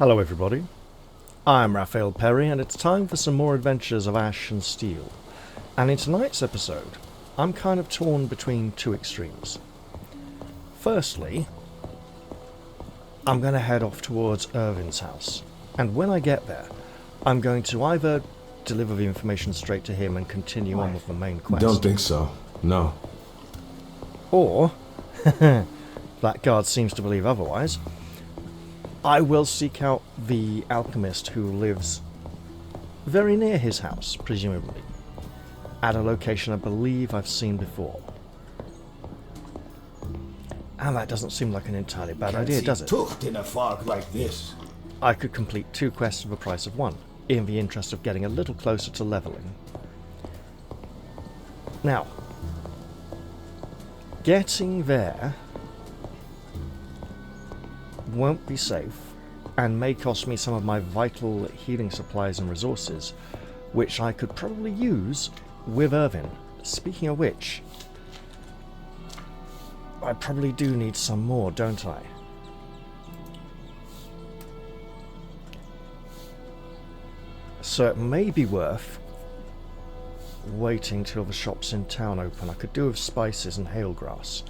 Hello everybody, I'm Raphael Perry and it's time for some more adventures of Ash and Steel. And in tonight's episode, I'm kind of torn between two extremes. Firstly, I'm going to head off towards Irvin's house, and when I get there, I'm going to either deliver the information straight to him and continue on with the main quest. Don't think so, no. Or, that guard seems to believe otherwise, I will seek out the alchemist who lives very near his house, presumably, at a location I believe I've seen before. And that doesn't seem like an entirely bad idea, does it? Tucht in a fog like this. I could complete 2 quests for the price of 1, in the interest of getting a little closer to leveling. Now, getting there won't be safe, and may cost me some of my vital healing supplies and resources, which I could probably use with Irvin. Speaking of which, I probably do need some more, don't I? So it may be worth waiting till the shops in town open. I could do with spices and hail grass.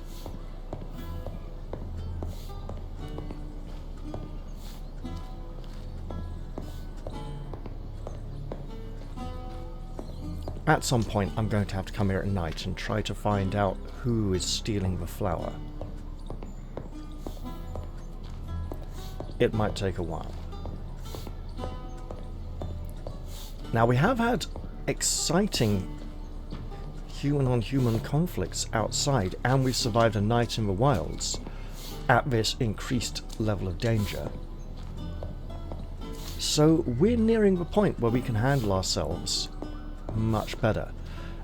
At some point, I'm going to have to come here at night and try to find out who is stealing the flour. It might take a while. Now, we have had exciting human-on-human conflicts outside, and we've survived a night in the wilds at this increased level of danger. So we're nearing the point where we can handle ourselves much better.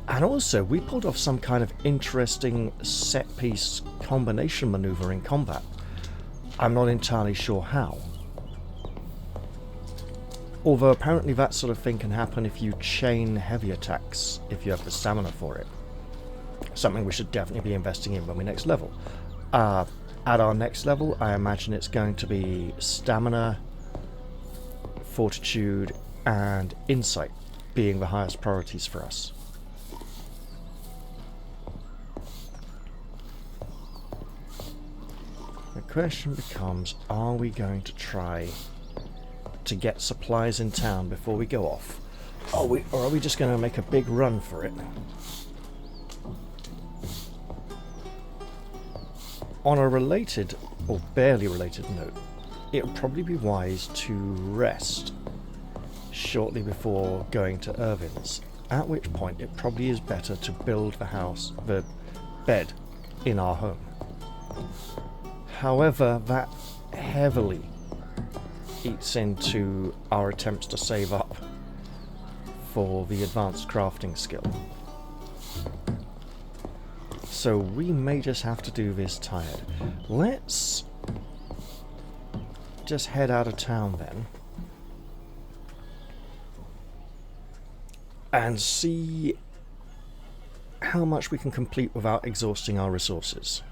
And also, we pulled off some kind of interesting set-piece combination maneuver in combat. I'm not entirely sure how. Although apparently that sort of thing can happen if you chain heavy attacks, if you have the stamina for it. Something we should definitely be investing in when we next level. At our next level, I imagine it's going to be stamina, fortitude, and insight being the highest priorities for us. The question becomes, are we going to try to get supplies in town before we go off? Or are we just going to make a big run for it? On a related, or barely related note, it would probably be wise to rest shortly before going to Irvin's, at which point it probably is better to build the bed in our home. However, that heavily eats into our attempts to save up for the advanced crafting skill. So we may just have to do this tired. Let's just head out of town then and see how much we can complete without exhausting our resources.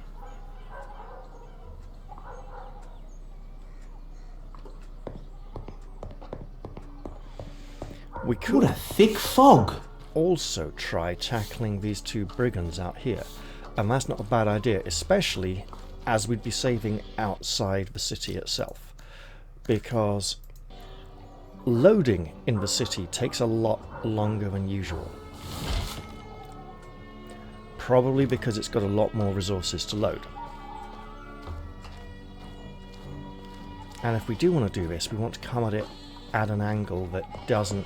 We could What a thick fog! also try tackling these 2 brigands out here, and that's not a bad idea, especially as we'd be saving outside the city itself, because loading in the city takes a lot longer than usual. Probably because it's got a lot more resources to load. And if we do want to do this, we want to come at it at an angle that doesn't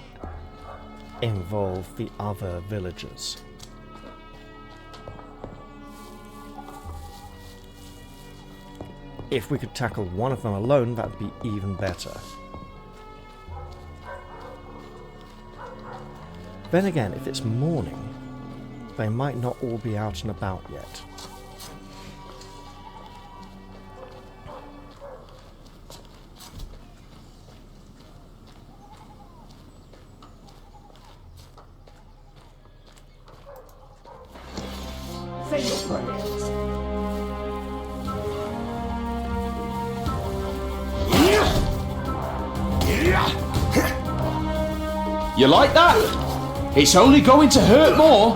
involve the other villagers. If we could tackle one of them alone, that would be even better. Then again, if it's morning, they might not all be out and about yet. Say your prayers. You like that? It's only going to hurt more.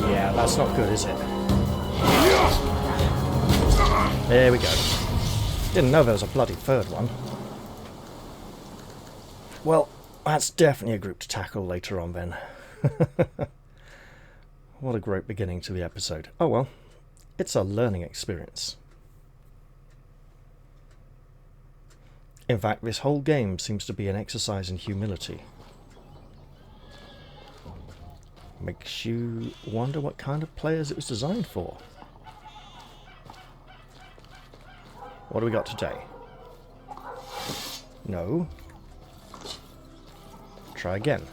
Yeah, that's not good, is it? There we go. Didn't know there was a bloody third one. Well, that's definitely a group to tackle later on then. What a great beginning to the episode. Oh well, it's a learning experience. In fact, this whole game seems to be an exercise in humility. Makes you wonder what kind of players it was designed for. What do we got today? No. Try again.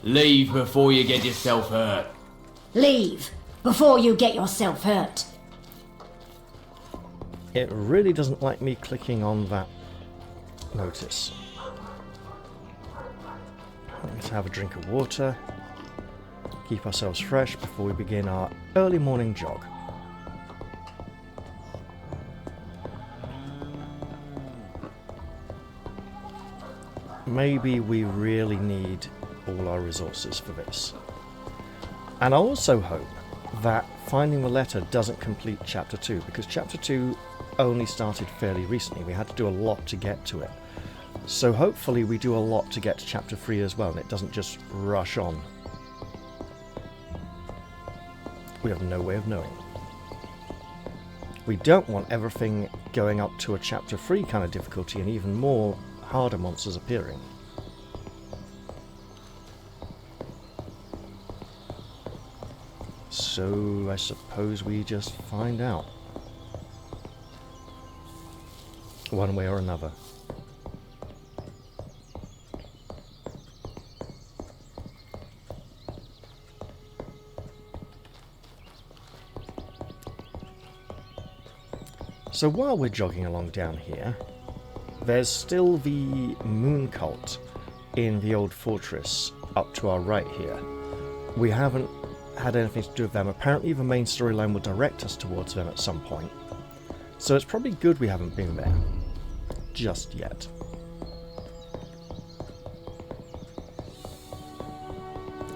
Leave before you get yourself hurt. Leave before you get yourself hurt. It really doesn't like me clicking on that notice. Let's have a drink of water. Keep ourselves fresh before we begin our early morning jog. Maybe we really need all our resources for this. And I also hope that finding the letter doesn't complete Chapter 2, because Chapter 2 only started fairly recently. We had to do a lot to get to it. So hopefully we do a lot to get to Chapter 3 as well, and it doesn't just rush on. We have no way of knowing. We don't want everything going up to a Chapter 3 kind of difficulty and even more harder monsters appearing. So I suppose we just find out. One way or another. So while we're jogging along down here, there's still the moon cult in the old fortress up to our right here. We haven't had anything to do with them. Apparently the main storyline will direct us towards them at some point. So it's probably good we haven't been there just yet.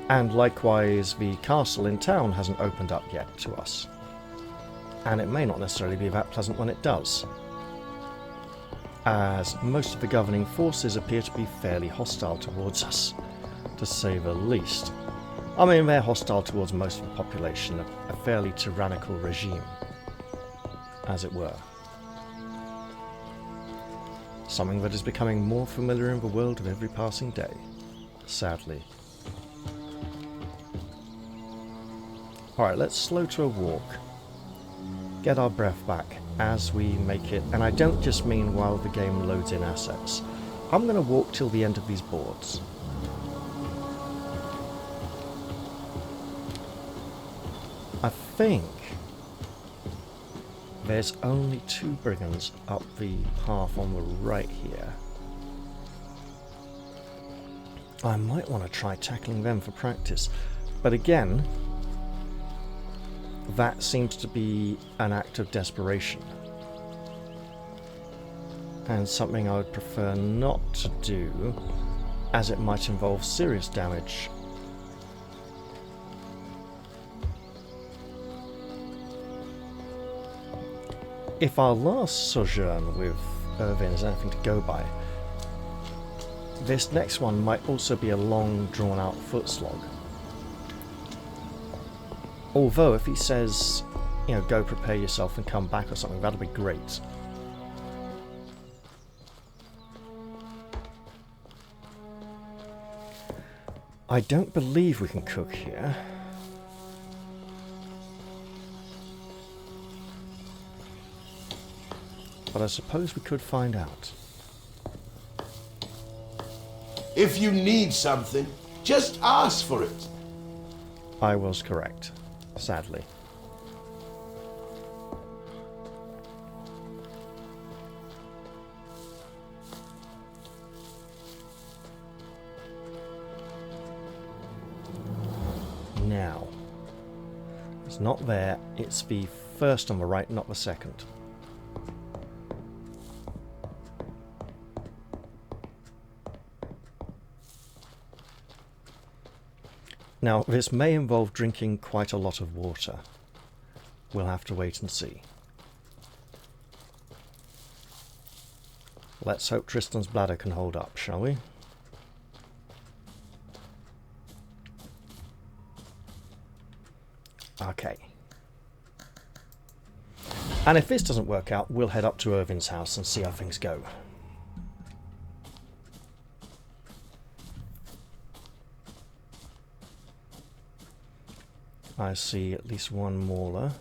And likewise, the castle in town hasn't opened up yet to us. And it may not necessarily be that pleasant when it does, as most of the governing forces appear to be fairly hostile towards us, to say the least. I mean, they're hostile towards most of the population, a fairly tyrannical regime, as it were. Something that is becoming more familiar in the world with every passing day, sadly. Alright, let's slow to a walk. Get our breath back as we make it, and I don't just mean while the game loads in assets. I'm going to walk till the end of these boards. I think there's only 2 brigands up the path on the right here. I might want to try tackling them for practice, but again, that seems to be an act of desperation, and something I would prefer not to do, as it might involve serious damage. If our last sojourn with Irvin is anything to go by, this next one might also be a long, drawn-out foot slog. Although, if he says, you know, go prepare yourself and come back or something, that'll be great. I don't believe we can cook here. But I suppose we could find out. If you need something, just ask for it. I was correct, sadly. Now, It's not there. It's the first on the right, not the second. Now, this may involve drinking quite a lot of water. We'll have to wait and see. Let's hope Tristan's bladder can hold up, shall we? Okay. And if this doesn't work out, we'll head up to Irvin's house and see how things go. I see at least one mauler.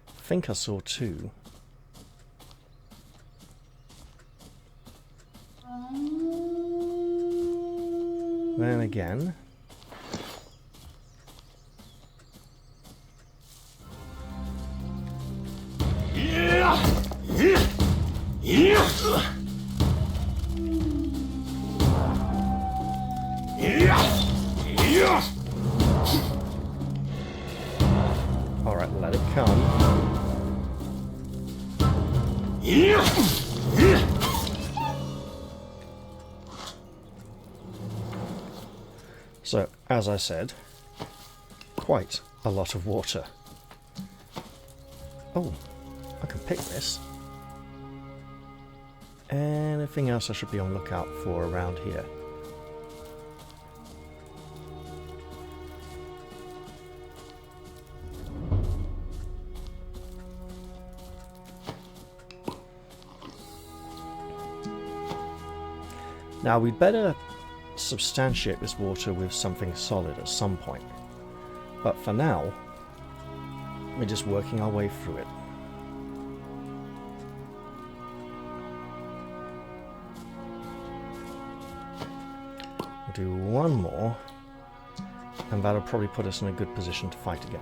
I think I saw two. Then again. Alright, let it come. So, as I said, quite a lot of water. Oh, I can pick this. Anything else I should be on the lookout for around here? Now we'd better substantiate this water with something solid at some point. But for now, we're just working our way through it. We'll do one more, and that'll probably put us in a good position to fight again.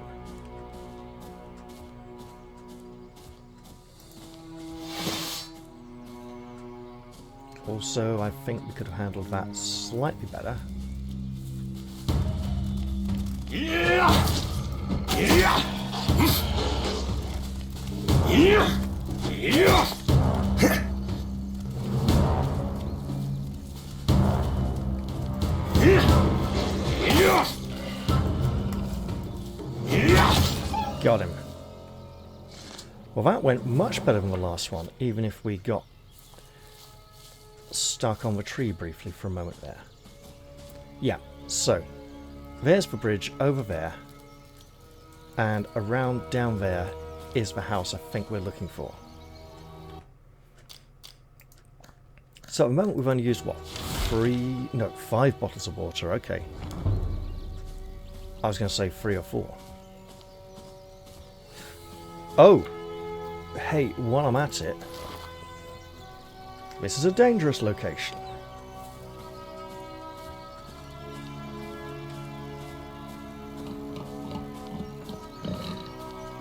Also, I think we could have handled that slightly better. Got him. Well, that went much better than the last one, even if we got stuck on the tree briefly for a moment there. Yeah, so there's the bridge over there, and around down there is the house I think we're looking for. So at the moment we've only used what? 5 bottles of water, okay. I was going to say 3 or 4. Oh! Hey, while I'm at it, this is a dangerous location.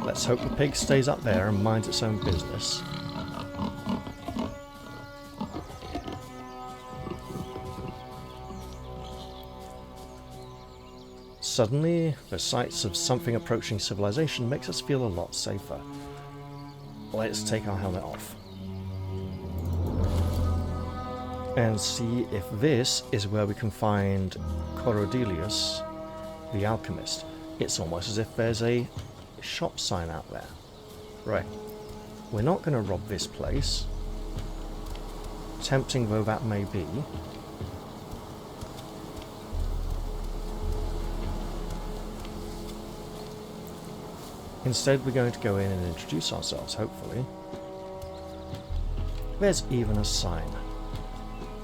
Let's hope the pig stays up there and minds its own business. Suddenly, the sights of something approaching civilization makes us feel a lot safer. Let's take our helmet off. And see if this is where we can find Corrodelius, the alchemist. It's almost as if there's a shop sign out there. Right. We're not going to rob this place. Tempting though that may be. Instead, we're going to go in and introduce ourselves, hopefully. There's even a sign.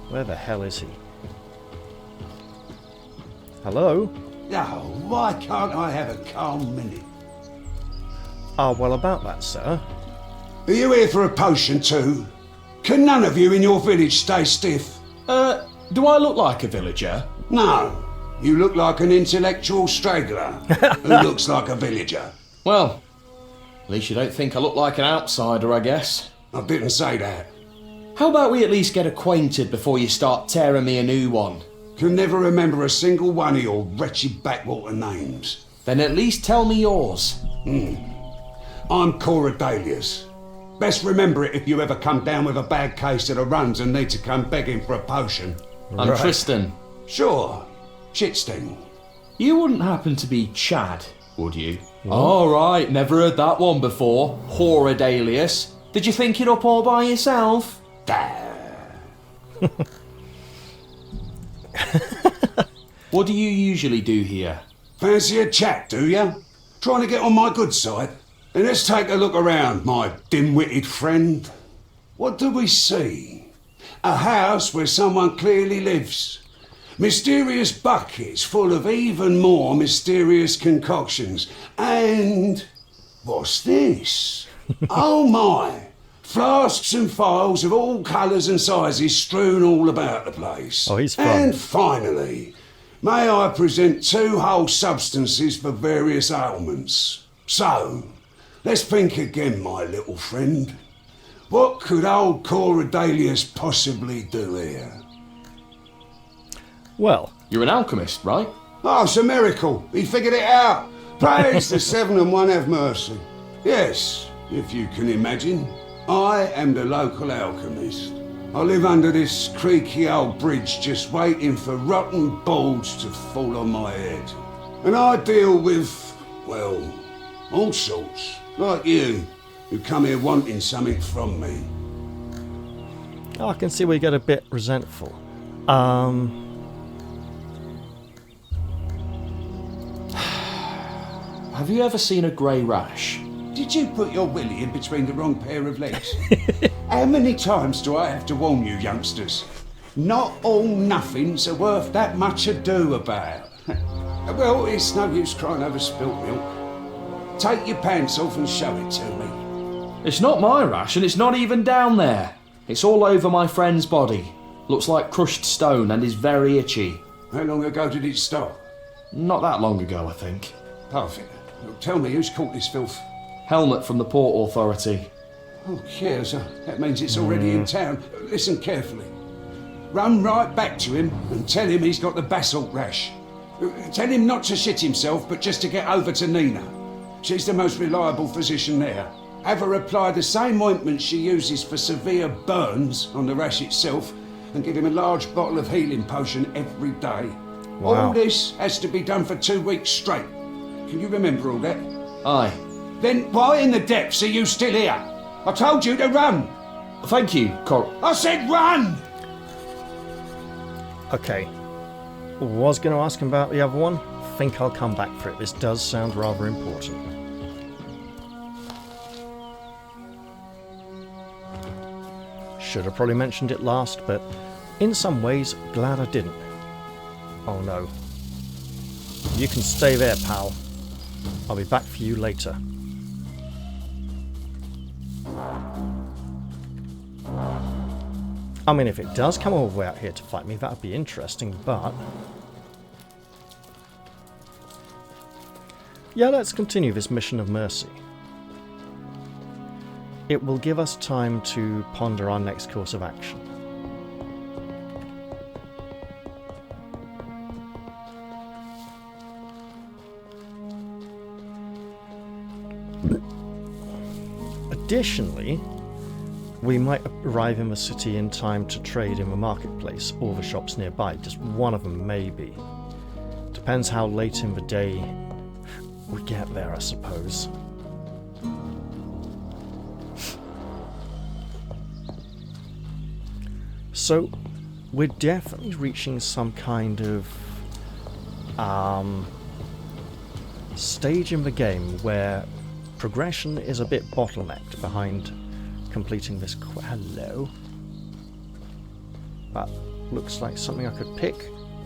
Where the hell is he? Hello? Oh, why can't I have a calm minute? Ah, well, about that, sir. Are you here for a potion too? Can none of you in your village stay stiff? Do I look like a villager? No. You look like an intellectual straggler who looks like a villager. Well, at least you don't think I look like an outsider, I guess. I didn't say that. How about we at least get acquainted before you start tearing me a new one? Can never remember a single one of your wretched backwater names. Then at least tell me yours. I'm Corydalius. Best remember it if you ever come down with a bad case of the runs and need to come begging for a potion. I'm Right. Tristan. Sure, Shitsting. You wouldn't happen to be Chad, would you? All right, never heard that one before. Horridalius. Did you think it up all by yourself? What do you usually do here? Fancy a chat, do ya? Trying to get on my good side? Then let's take a look around, my dim-witted friend. What do we see? A house where someone clearly lives. Mysterious buckets full of even more mysterious concoctions. And... what's this? Oh my! Flasks and phials of all colours and sizes strewn all about the place. Oh, he's fun. And finally, may I present 2 whole substances for various ailments. So, let's think again, my little friend. What could old Corydalius possibly do here? Well, You're an alchemist, right? Oh, it's a miracle. He figured it out. Praise the 7 and 1 have mercy. Yes, if you can imagine. I am the local alchemist. I live under this creaky old bridge just waiting for rotten boards to fall on my head. And I deal with, well, all sorts. Like you, who come here wanting something from me. I can see we get a bit resentful. Have you ever seen a grey rash? Did you put your willy in between the wrong pair of legs? How many times do I have to warn you, youngsters? Not all nothings are worth that much ado about. Well, it's no use crying over spilt milk. Take your pants off and show it to me. It's not my rash, and it's not even down there. It's all over my friend's body. Looks like crushed stone and is very itchy. How long ago did it start? Not that long ago, I think. Perfect. Well, tell me who's caught this filth. Helmet from the Port Authority. Oh, yeah, so that means it's already in town. Listen carefully. Run right back to him and tell him he's got the basalt rash. Tell him not to shit himself, but just to get over to Nina. She's the most reliable physician there. Have her apply the same ointment she uses for severe burns on the rash itself, and give him a large bottle of healing potion every day. Wow. All this has to be done for 2 weeks straight. Can you remember all that? Aye. Then why in the depths are you still here? I told you to run! Thank you, I said run! okay. Was going to ask him about the other one. Think I'll come back for it. This does sound rather important. Should have probably mentioned it last, but in some ways, glad I didn't. Oh no. You can stay there, pal. I'll be back for you later. I mean, if it does come all the way out here to fight me, that'd be interesting, but... yeah, let's continue this mission of mercy. It will give us time to ponder our next course of action. Additionally, we might arrive in the city in time to trade in the marketplace or the shops nearby. Just one of them, maybe. Depends how late in the day we get there, I suppose. So, we're definitely reaching some kind of stage in the game where progression is a bit bottlenecked behind completing this hello. That looks like something I could pick,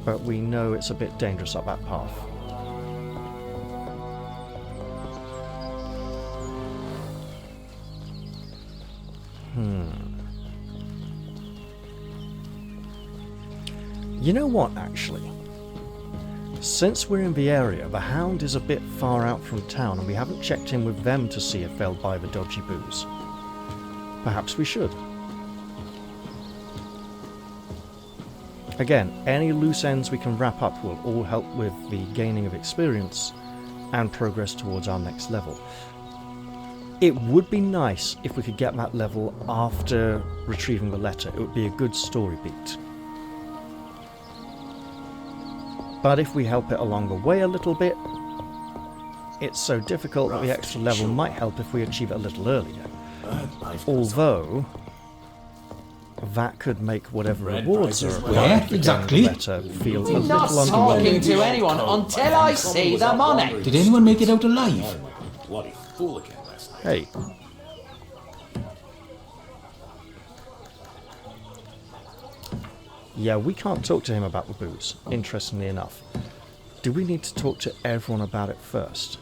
but we know it's a bit dangerous up that path. You know what, actually? Since we're in the area, the Hound is a bit far out from town and we haven't checked in with them to see if they'll buy the dodgy booze. Perhaps we should. Again, any loose ends we can wrap up will all help with the gaining of experience and progress towards our next level. It would be nice if we could get that level after retrieving the letter. It would be a good story beat. But if we help it along the way a little bit, it's so difficult that the extra level might help if we achieve it a little earlier. Although, that could make whatever rewards are Where exactly? letter feel a little Not talking underwhelming. to anyone until I see the money. Did anyone make it out alive? Bloody fool again last night. Hey. Yeah, we can't talk to him about the booze, interestingly enough. Do we need to talk to everyone about it first?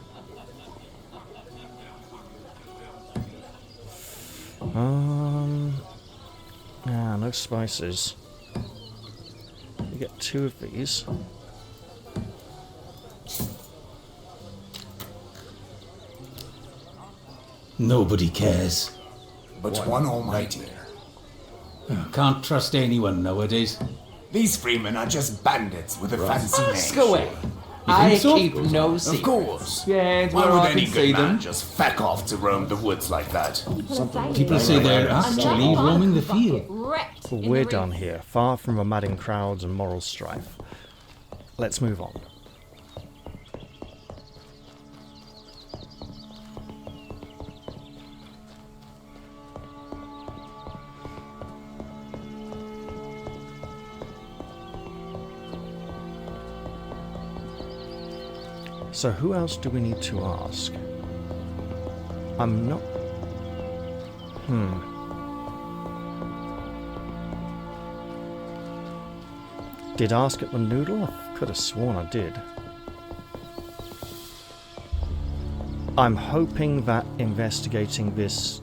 No spices. We get 2 of these. Nobody cares. But one almighty. Can't trust anyone nowadays. These freemen are just bandits with a fancy name. Ask away. I so? keep no secrets. Of course. Yeah, Why where would I any can good see man them. just feck off to roam the woods like that? People say they're actually roaming the field. We're done here, far from the madding crowds and moral strife. Let's move on. So who else do we need to ask? I'm not... Did ask at the noodle? I could have sworn I did. I'm hoping that investigating this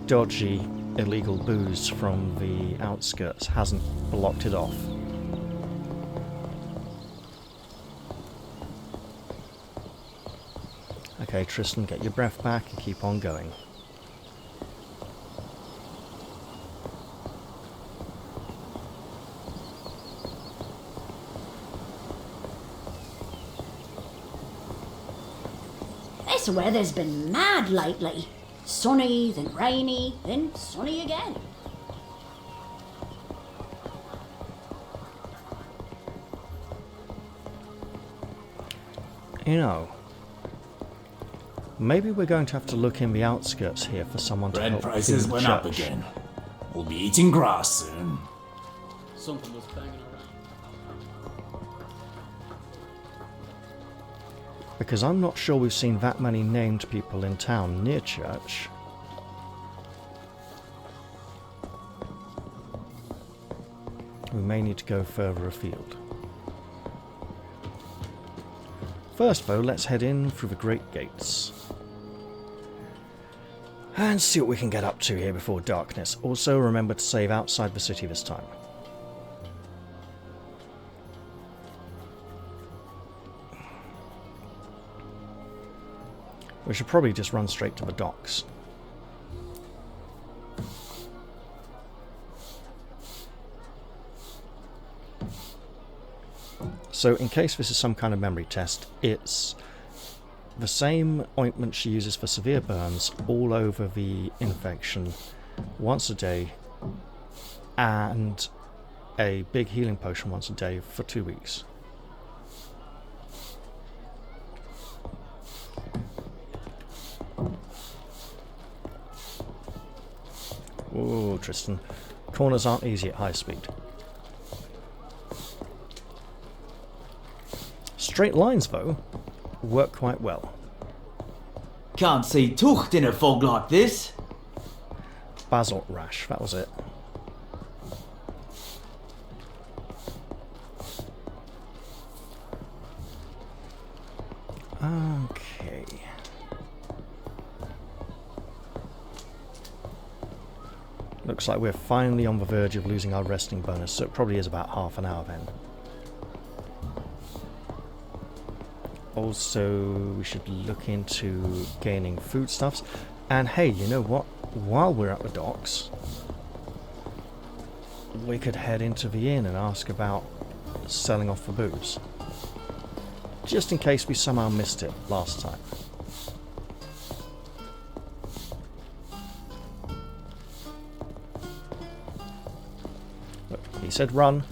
dodgy illegal booze from the outskirts hasn't blocked it off. Okay, Tristan, get your breath back and keep on going. This weather's been mad lately. Sunny, then rainy, then sunny again. You know, maybe we're going to have to look in the outskirts here for someone to Bread help prices clean the went up church. again. We'll be eating grass soon. Something was banging around. Because I'm not sure we've seen that many named people in town near church. We may need to go further afield. First though, let's head in through the great gates. And see what we can get up to here before darkness. Also remember to save outside the city this time. We should probably just run straight to the docks. So in case this is some kind of memory test, it's the same ointment she uses for severe burns all over the infection once a day, and a big healing potion once a day for 2 weeks. Whoa, Tristan. Corners aren't easy at high speed. Straight lines, though, work quite well. Can't see Tucht in a fog like this. Basalt rash, that was it. Okay. Looks like we're finally on the verge of losing our resting bonus, so it probably is about half an hour then. Also, we should look into gaining foodstuffs. And hey, you know what? While we're at the docks, we could head into the inn and ask about selling off the booze. just in case we somehow missed it last time. Look, he said run.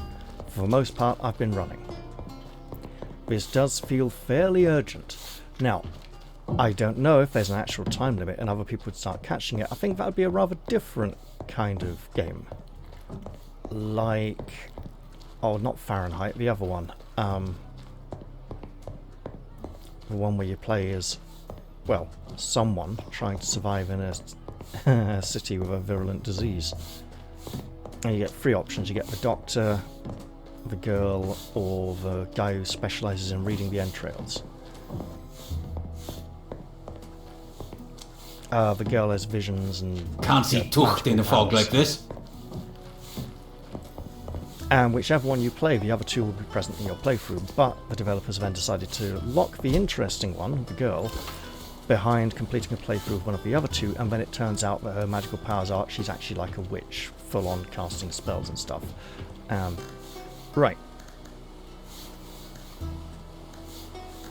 For the most part, I've been running. This does feel fairly urgent. Now, I don't know if there's an actual time limit and other people would start catching it. I think that would be a rather different kind of game. Like... oh, not Fahrenheit, the other one. The one where you play as, well, someone trying to survive in a city with a virulent disease. And you get three options. You get the doctor, the girl, or the guy who specialises in reading the entrails. The girl has visions and... Can't see Tucht in a fog like this. And whichever one you play, the other two will be present in your playthrough, but the developers then decided to lock the interesting one, the girl, behind completing a playthrough of one of the other two, and then it turns out that her magical powers are she's actually like a witch, full-on casting spells and stuff. Right.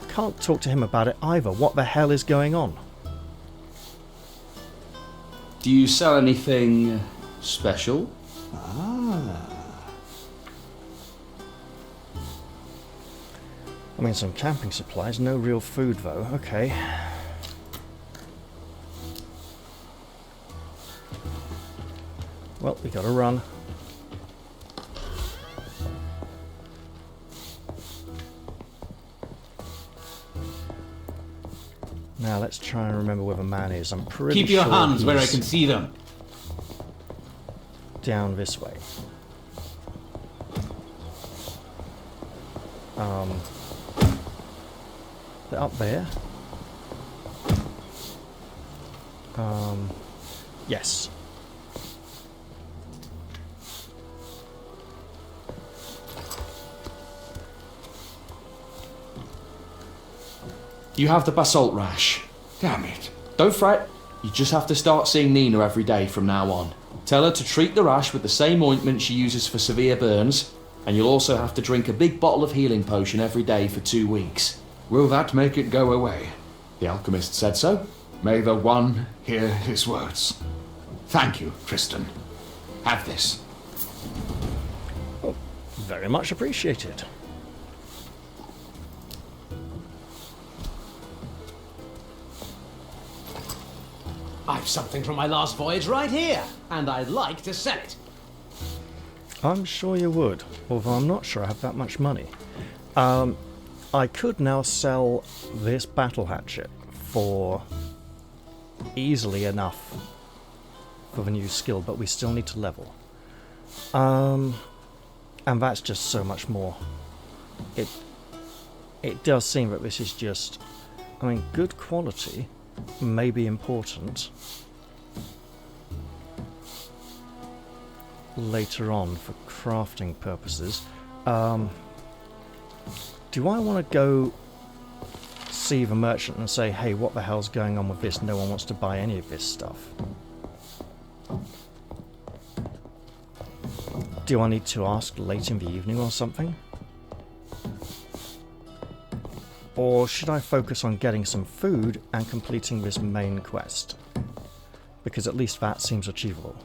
Can't talk to him about it either. What the hell is going on? Do you sell anything special? I mean, some camping supplies, no real food though. Okay. Well, we gotta run. Now let's try and remember where the man is. I'm pretty sure Keep your hands where I he's can see them. down this way. They're up there. Yes. You have the basalt rash. Damn it. Don't fret. You just have to start seeing Nina every day from now on. Tell her to treat the rash with the same ointment she uses for severe burns, and you'll also have to drink a big bottle of healing potion every day for 2 weeks. Will that make it go away? The alchemist said so. May the one hear his words. Thank you, Tristan. Have this. Oh, very much appreciated. I've something from my last voyage right here, and I'd like to sell it. I'm sure you would, although I'm not sure I have that much money. I could now sell this battle hatchet for easily enough for the new skill, but we still need to level. And that's just so much more. It does seem that this is just, I mean, good quality may be important later on for crafting purposes. Do I want to go see the merchant and say, hey, what the hell's going on with this? No one wants to buy any of this stuff. Do I need to ask late in the evening or something? Or should I focus on getting some food and completing this main quest? Because at least that seems achievable.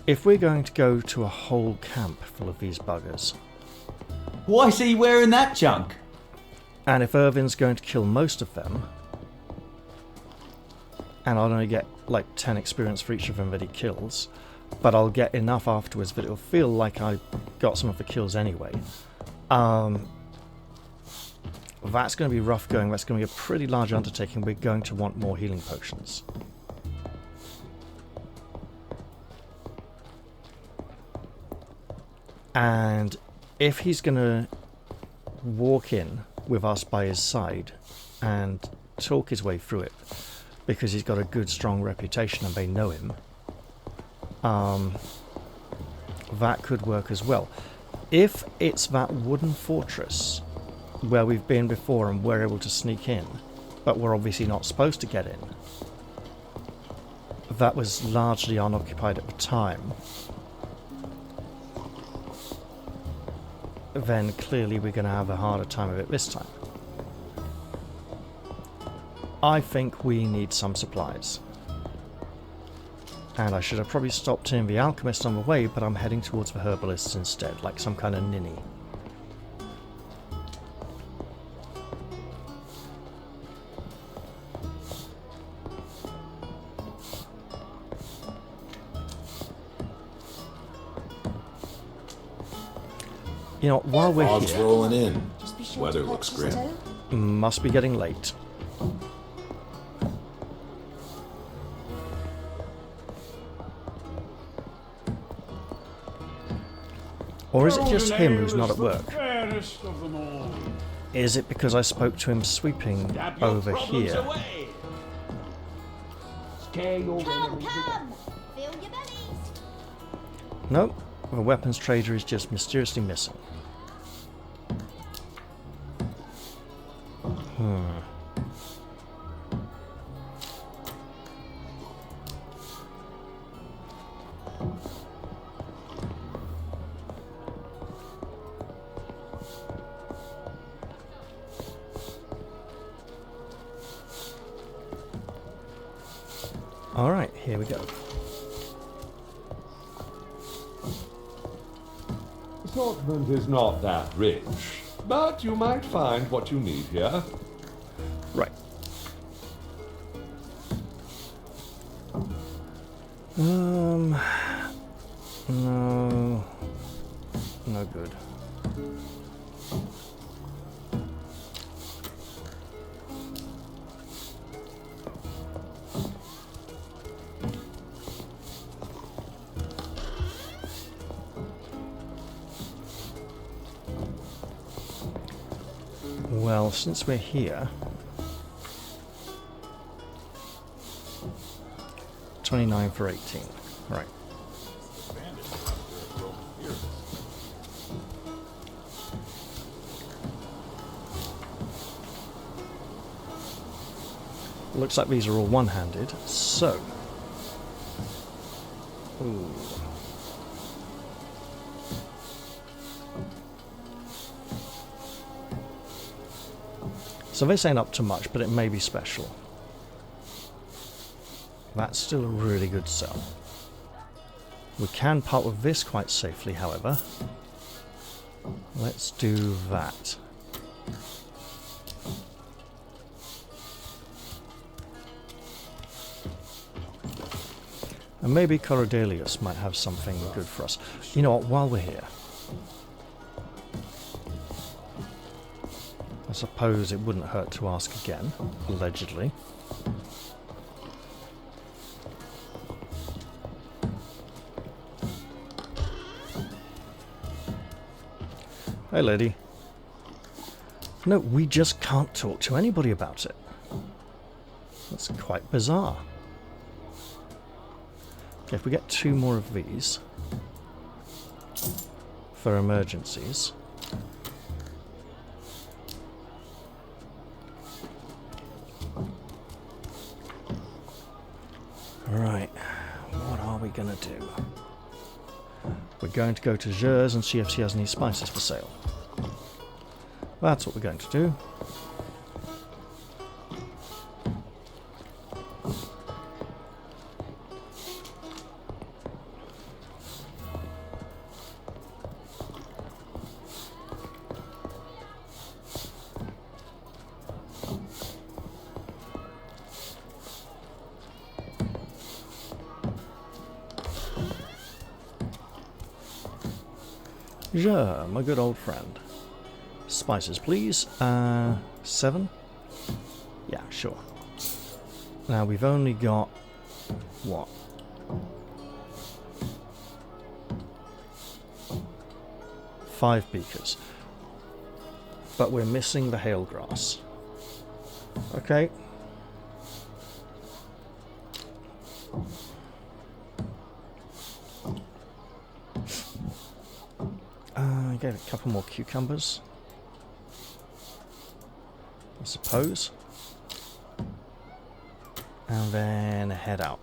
If we're going to go to a whole camp full of these buggers, Why's he wearing that junk? and if Irvin's going to kill most of them, and I'll only get like 10 experience for each of them that he kills, but I'll get enough afterwards that it'll feel like I got some of the kills anyway. That's going to be rough going. That's going to be a pretty large undertaking. We're going to want more healing potions. And if he's going to walk in with us by his side and talk his way through it, because he's got a good, strong reputation and they know him, that could work as well. If it's that wooden fortress where we've been before and we're able to sneak in, but we're obviously not supposed to get in, that was largely unoccupied at the time, then clearly we're going to have a harder time of it this time. I think we need some supplies. And I should have probably stopped in the alchemist on the way, but I'm heading towards the herbalists instead, like some kind of ninny. You know, while we're Fog's here... rolling in. Just be sure Weather to looks purchase grim. two. Must be getting late. Or is it just him who's not at work? Is it because I spoke to him sweeping over here? Come, come! Fill your bellies! Nope, the weapons trader is just mysteriously missing. Alright, here we go. Assortment is not that rich, but you might find what you need here. Right. No. No good. Well, since we're here... 29 for 18. Right. Looks like these are all one-handed, so... Ooh. So this ain't up to much, but it may be special. That's still a really good sell. We can part with this quite safely, however. Let's do that. And maybe Corydalius might have something good for us. You know what, while we're here, I suppose it wouldn't hurt to ask again, allegedly. Hey, lady. No, we just can't talk to anybody about it. That's quite bizarre. Okay, if we get 2 more of these for emergencies. Right, what are we gonna do? We're going to go to Gers and see if she has any spices for sale. That's what we're going to do. Sure, my good old friend. Spices, please. 7? Yeah, sure. Now, we've only got... what? Five beakers. But we're missing the hail grass. Okay. Get a couple more cucumbers, I suppose, and then head out.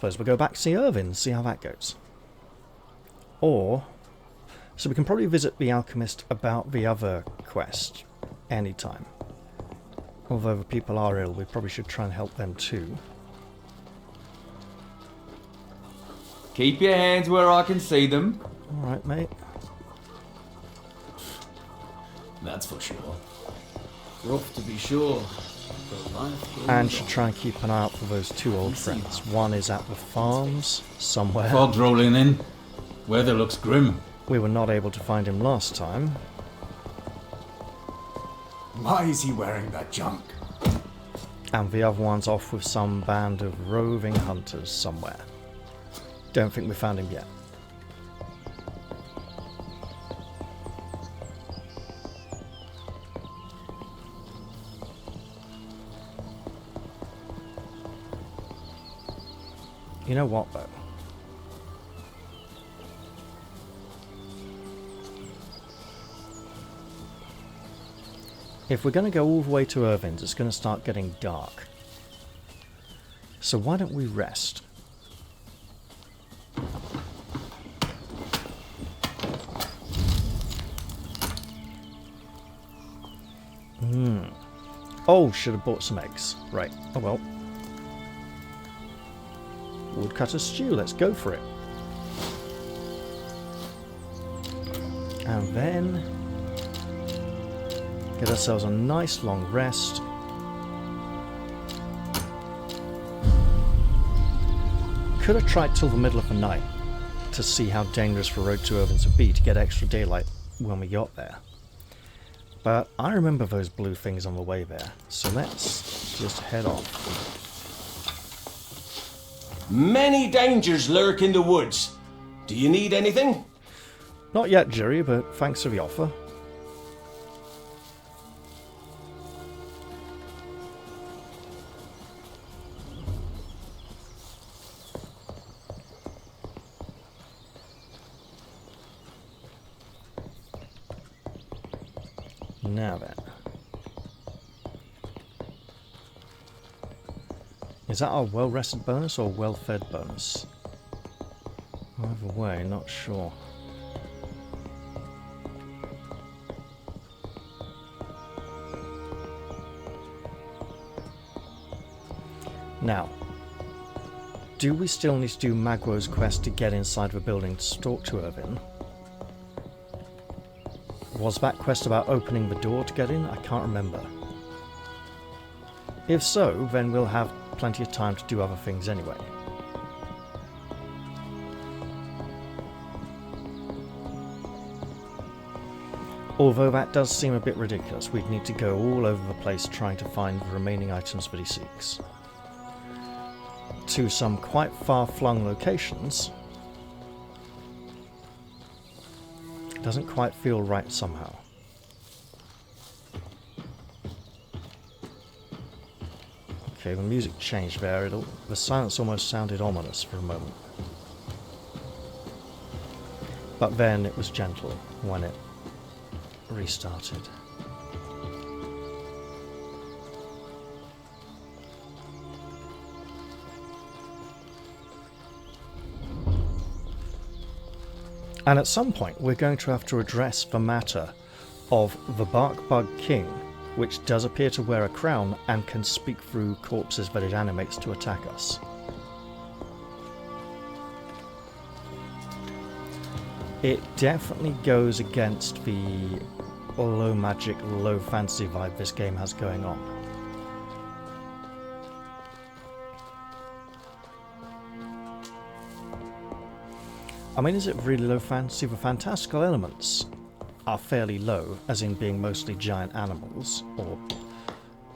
suppose we'll go back to see Irvin, see how that goes. Or, so we can probably visit the alchemist about the other quest anytime. Although the people are ill, we probably should try and help them too. Keep your hands where I can see them. Alright, mate. That's for sure. Rough to be sure. And should try and keep an eye out for those two old friends. One is at the farms, somewhere. Fog's rolling in. Weather looks grim. We were not able to find him last time. Why is he wearing that junk? And the other one's off with some band of roving hunters somewhere. Don't think we found him yet. You know what, though? If we're going to go all the way to Irvin's, it's going to start getting dark. So why don't we rest? Oh, should have bought some eggs. Right, oh well. Woodcutter stew, let's go for it. And then get ourselves a nice long rest. Could have tried till the middle of the night to see how dangerous the road to Irvin's would be to get extra daylight when we got there. But I remember those blue things on the way there, so let's just head off. Many dangers lurk in the woods. Do you need anything? Not yet, Jerry, but thanks for the offer. Now then. Is that our well-rested bonus or well-fed bonus? Either way, not sure. Now, do we still need to do Magwo's quest to get inside the building to talk to Irvin? Was that quest about opening the door to get in? I can't remember. If so, then we'll have plenty of time to do other things anyway. Although that does seem a bit ridiculous, we'd need to go all over the place trying to find the remaining items that he seeks. To some quite far-flung locations, doesn't quite feel right somehow. Okay, the music changed there. The silence almost sounded ominous for a moment. But then it was gentle when it restarted. And at some point we're going to have to address the matter of the Bark Bug King, which does appear to wear a crown and can speak through corpses that it animates to attack us. It definitely goes against the low magic, low fantasy vibe this game has going on. I mean, is it really low fantasy? The fantastical elements are fairly low, as in being mostly giant animals, or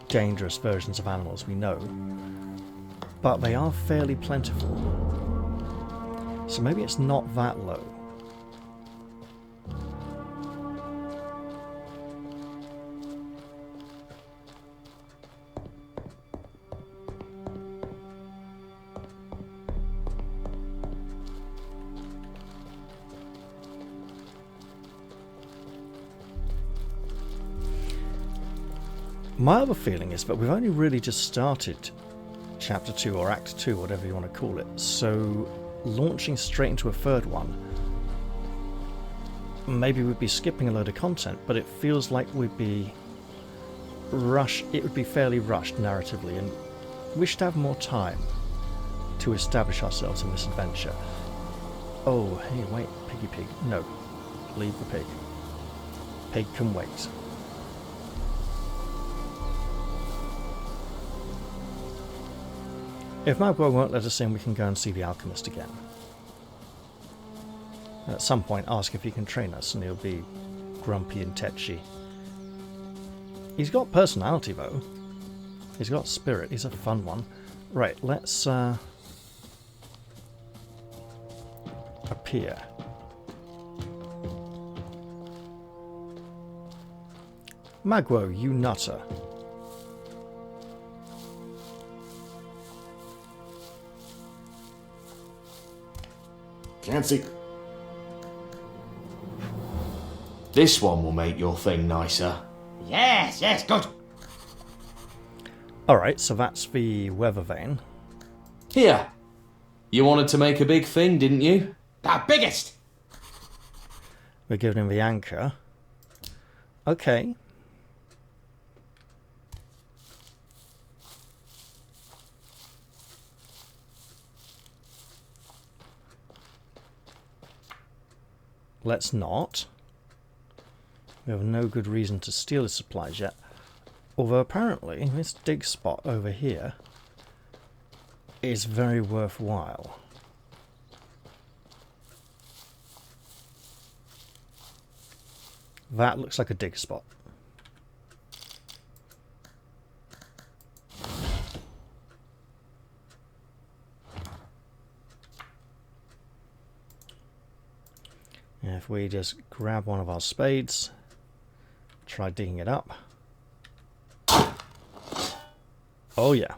dangerous versions of animals we know, but they are fairly plentiful. So maybe it's not that low. My other feeling is that we've only really just started Chapter 2 or Act 2, whatever you want to call it. So launching straight into a third one, maybe we'd be skipping a load of content, but it feels like we'd be it would be fairly rushed narratively, and we should have more time to establish ourselves in this adventure. Oh, hey, wait, piggy pig. No, leave the pig. Pig can wait. If Magwell won't let us in, we can go and see the alchemist again. At some point, ask if he can train us, and he'll be grumpy and tetchy. He's got personality, though. He's got spirit. He's a fun one. Right, let's appear. Magwo, you nutter. Can't see. This one will make your thing nicer. Yes, yes, good. Alright, so that's the weather vane. Here. You wanted to make a big thing, didn't you? The biggest! We're giving him the anchor. Okay. Let's not. We have no good reason to steal his supplies yet. Although apparently this dig spot over here is very worthwhile. That looks like a dig spot. And if we just grab one of our spades, try digging it up. Oh yeah.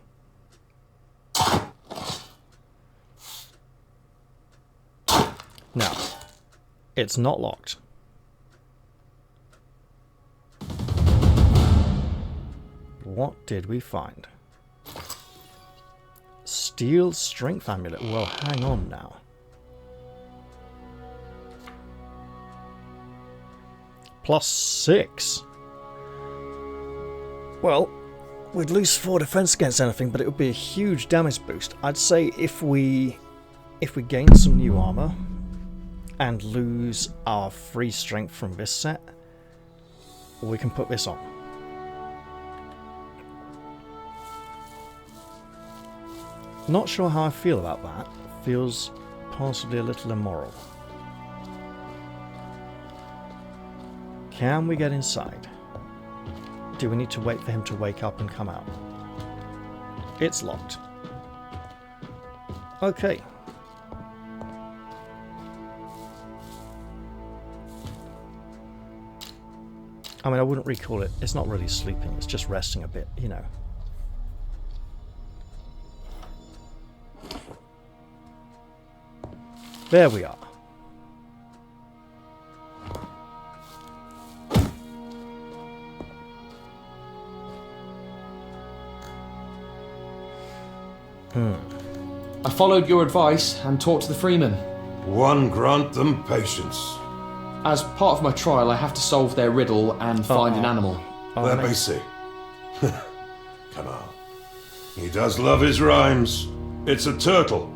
Now, it's not locked. What did we find? Steel strength amulet. Well, hang on now. +6. Well, we'd lose 4 defense against anything, but it would be a huge damage boost. I'd say if we gain some new armor and lose our free strength from this set, we can put this on. Not sure how I feel about that. Feels possibly a little immoral. Can we get inside? Do we need to wait for him to wake up and come out? It's locked. Okay. I mean, I wouldn't recall it. It's not really sleeping. It's just resting a bit, you know. There we are. I followed your advice and talked to the freemen. One grant them patience. As part of my trial, I have to solve their riddle and find an animal. Let me see. Come on. He does love his rhymes. It's a turtle.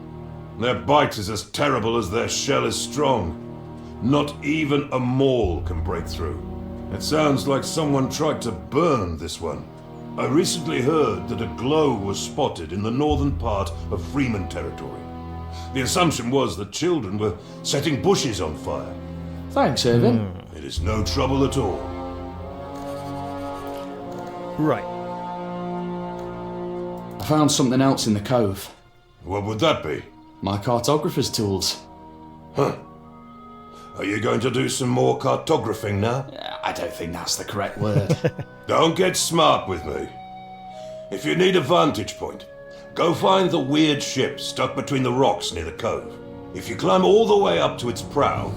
Their bite is as terrible as their shell is strong. Not even a maul can break through. It sounds like someone tried to burn this one. I recently heard that a glow was spotted in the northern part of Freeman territory. The assumption was that children were setting bushes on fire. Thanks, Irvin. It is no trouble at all. Right. I found something else in the cove. What would that be? My cartographer's tools. Huh. Are you going to do some more cartographing now? I don't think that's the correct word. Don't get smart with me. If you need a vantage point, go find the weird ship stuck between the rocks near the cove. If you climb all the way up to its prow,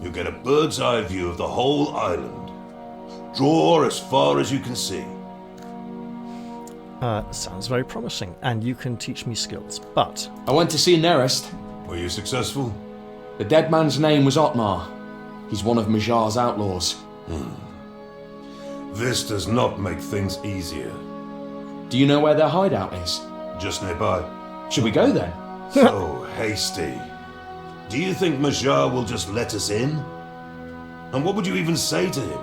you get a bird's eye view of the whole island. Draw as far as you can see. Sounds very promising, and you can teach me skills, but... I went to see Nerest. Were you successful? The dead man's name was Otmar. He's one of Majar's outlaws. This does not make things easier. Do you know where their hideout is? Just nearby. Should we go then? So hasty. Do you think Majar will just let us in? And what would you even say to him?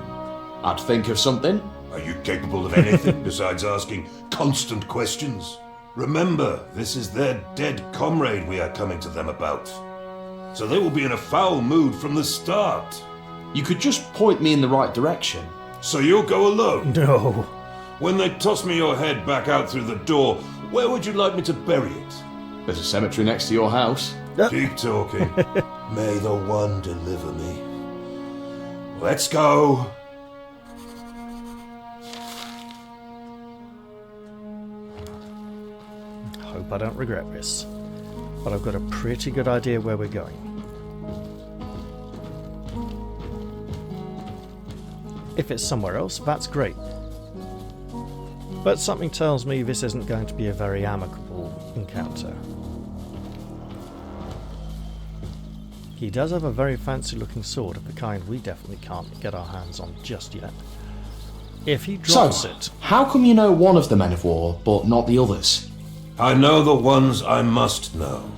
I'd think of something. Are you capable of anything besides asking constant questions? Remember, this is their dead comrade we are coming to them about. So they will be in a foul mood from the start. You could just point me in the right direction. So you'll go alone? No. When they toss me your head back out through the door, where would you like me to bury it? There's a cemetery next to your house. Keep talking. May the one deliver me. Let's go. Hope I don't regret this. But I've got a pretty good idea where we're going. If it's somewhere else, that's great. But something tells me this isn't going to be a very amicable encounter. He does have a very fancy looking sword of the kind we definitely can't get our hands on just yet. If he drops it... How come you know one of the men of war, but not the others? I know the ones I must know.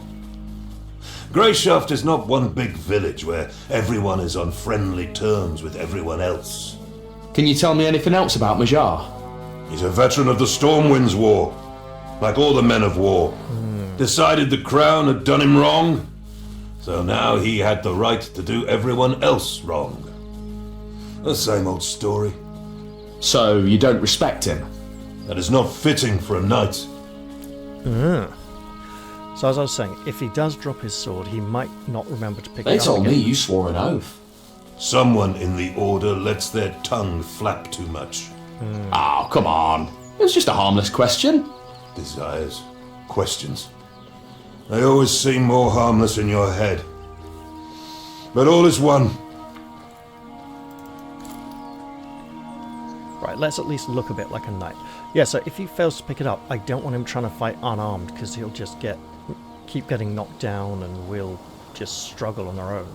Greyshaft is not one big village where everyone is on friendly terms with everyone else. Can you tell me anything else about Majar? He's a veteran of the Stormwind's War, like all the men of war. Decided the crown had done him wrong, so now he had the right to do everyone else wrong. The same old story. So you don't respect him? That is not fitting for a knight. So as I was saying, if he does drop his sword, he might not remember to pick it up. They told me you swore an oath. Someone in the Order lets their tongue flap too much. Oh, come on. It was just a harmless question. Desires. Questions. They always seem more harmless in your head. But all is one. Right, let's at least look a bit like a knight. Yeah, so if he fails to pick it up, I don't want him trying to fight unarmed, because he'll just keep getting knocked down and we'll just struggle on our own.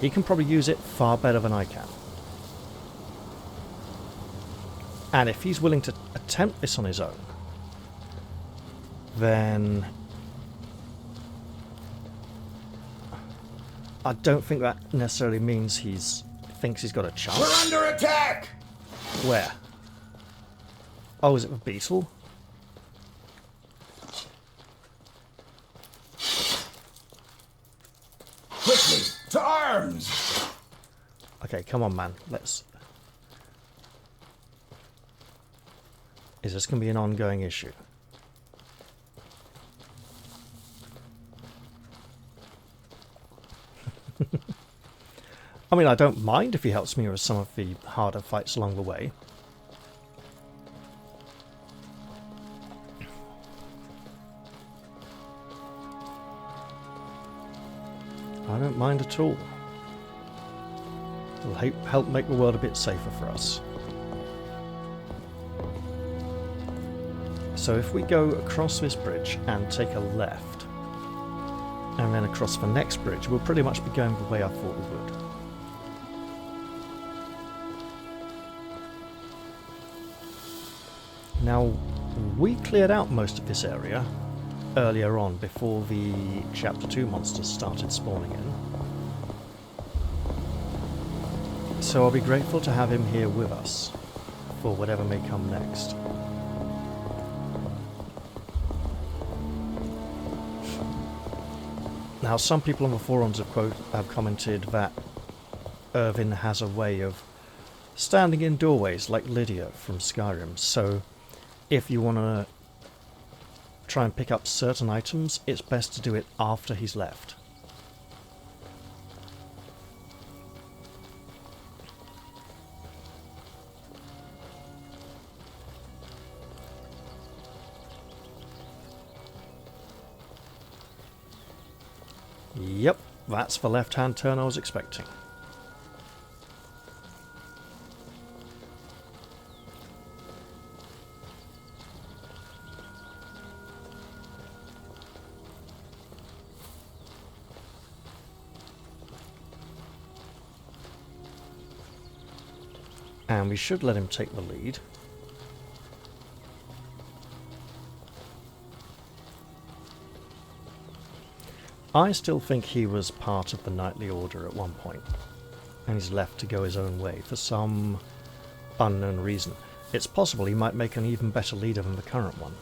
He can probably use it far better than I can. And if he's willing to attempt this on his own, then I don't think that necessarily means thinks he's got a chance. We're under attack! Where? Oh, is it the beetle? Quickly, to arms! Okay, come on, man. Is this going to be an ongoing issue? I mean, I don't mind if he helps me with some of the harder fights along the way. I don't mind at all. It'll help make the world a bit safer for us. So if we go across this bridge and take a left, and then across the next bridge, we'll pretty much be going the way I thought we would. Now, we cleared out most of this area earlier on, before the Chapter 2 monsters started spawning in. So I'll be grateful to have him here with us for whatever may come next. Now, some people on the forums have commented that Irvin has a way of standing in doorways like Lydia from Skyrim, so if you want to try and pick up certain items, it's best to do it after he's left. Yep, that's the left-hand turn I was expecting. And we should let him take the lead. I still think he was part of the Knightly Order at one point, and he's left to go his own way for some unknown reason. It's possible he might make an even better leader than the current one.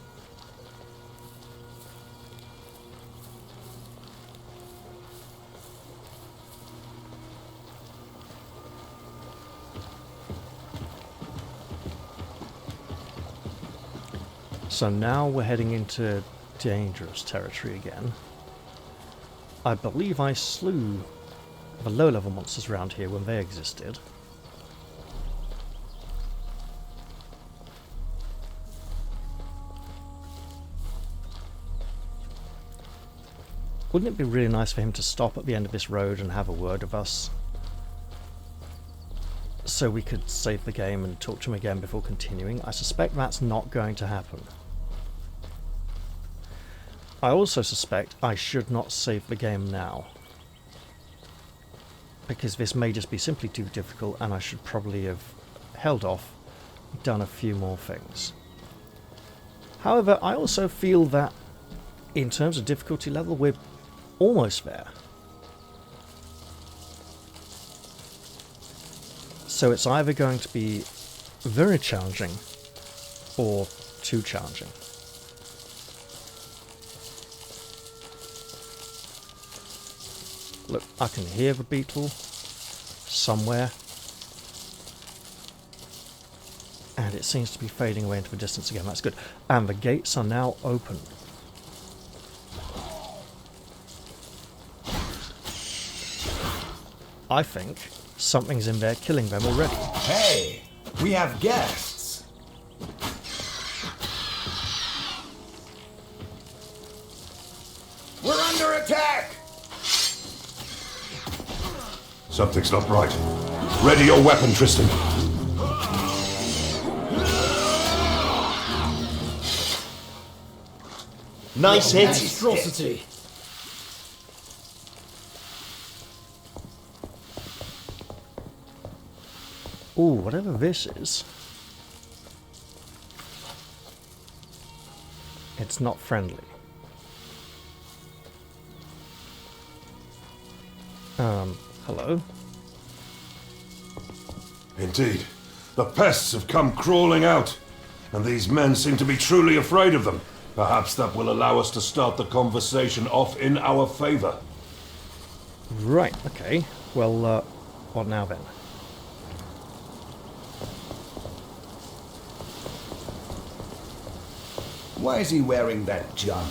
So now we're heading into dangerous territory again. I believe I slew the low-level monsters around here when they existed. Wouldn't it be really nice for him to stop at the end of this road and have a word with us? So we could save the game and talk to him again before continuing. I suspect that's not going to happen. I also suspect I should not save the game now, because this may just be simply too difficult and I should probably have held off, done a few more things. However, I also feel that in terms of difficulty level we're almost there. So it's either going to be very challenging or too challenging. Look, I can hear the beetle somewhere. And it seems to be fading away into the distance again. That's good. And the gates are now open. I think something's in there killing them already. Hey, we have guests. We're under attack. Something's not right. Ready your weapon, Tristan. Nice hit. Monstrosity. Ooh, whatever this is. It's not friendly. Hello? Indeed. The pests have come crawling out, and these men seem to be truly afraid of them. Perhaps that will allow us to start the conversation off in our favor. Right, okay. Well, what now then? Why is he wearing that junk?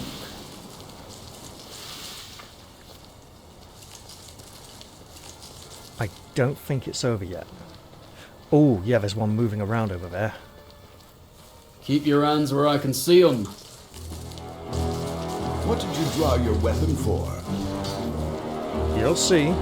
I don't think it's over yet. Oh, yeah, there's one moving around over there. Keep your hands where I can see them. What did you draw your weapon for? You'll see.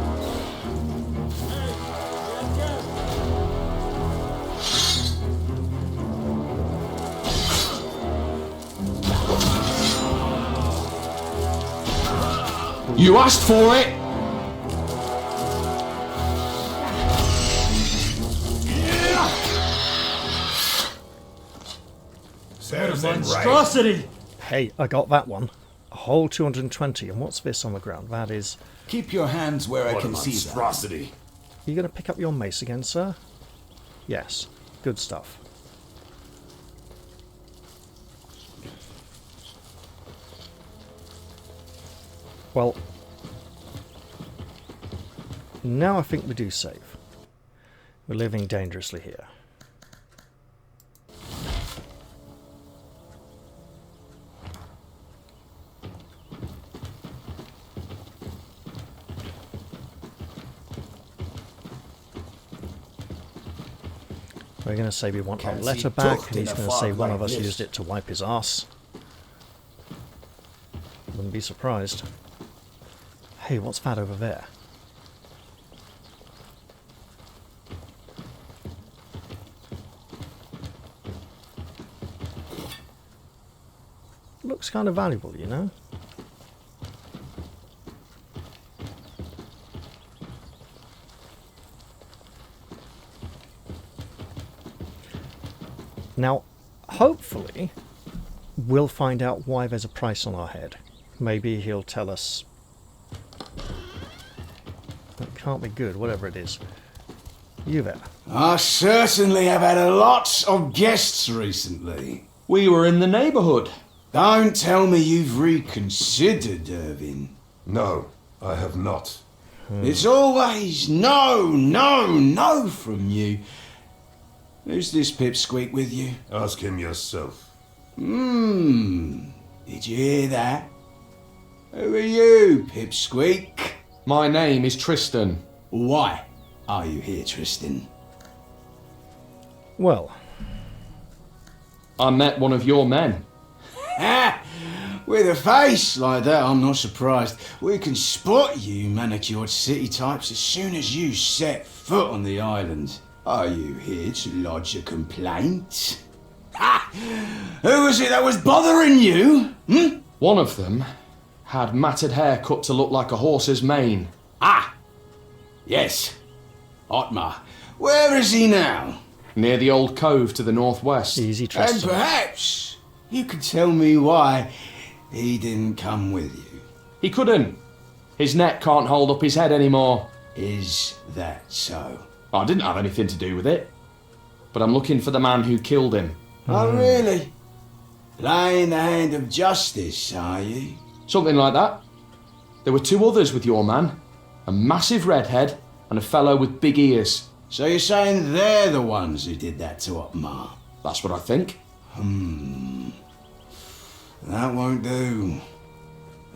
You asked for it! Monstrosity! Hey, I got that one. A whole 220. And what's this on the ground? That is... Keep your hands where I can see them. Monstrosity. Are you going to pick up your mace again, sir? Yes. Good stuff. Well, now I think we do save. We're living dangerously here. We're going to say we want our letter back, and he's going to say one of us used it to wipe his arse. Wouldn't be surprised. Hey, what's that over there? Looks kind of valuable, you know? Now, hopefully, we'll find out why there's a price on our head. Maybe he'll tell us... It can't be good, whatever it is. You there. I certainly have had a lot of guests recently. We were in the neighbourhood. Don't tell me you've reconsidered, Irvin. No, I have not. It's always no, no, no from you. Who's this pipsqueak with you? Ask him yourself. Did you hear that? Who are you, pipsqueak? My name is Tristan. Why are you here, Tristan? Well, I met one of your men. With a face like that, I'm not surprised. We can spot you manicured city types as soon as you set foot on the island. Are you here to lodge a complaint? Who was it that was bothering you? One of them had matted hair cut to look like a horse's mane. Yes. Otmar. Where is he now? Near the old cove to the northwest. Easy, Tristan. And perhaps you could tell me why he didn't come with you. He couldn't. His neck can't hold up his head anymore. Is that so? I didn't have anything to do with it. But I'm looking for the man who killed him. Oh, really? Playing the hand of justice, are you? Something like that. There were two others with your man. A massive redhead and a fellow with big ears. So you're saying they're the ones who did that to Otmar? That's what I think. That won't do.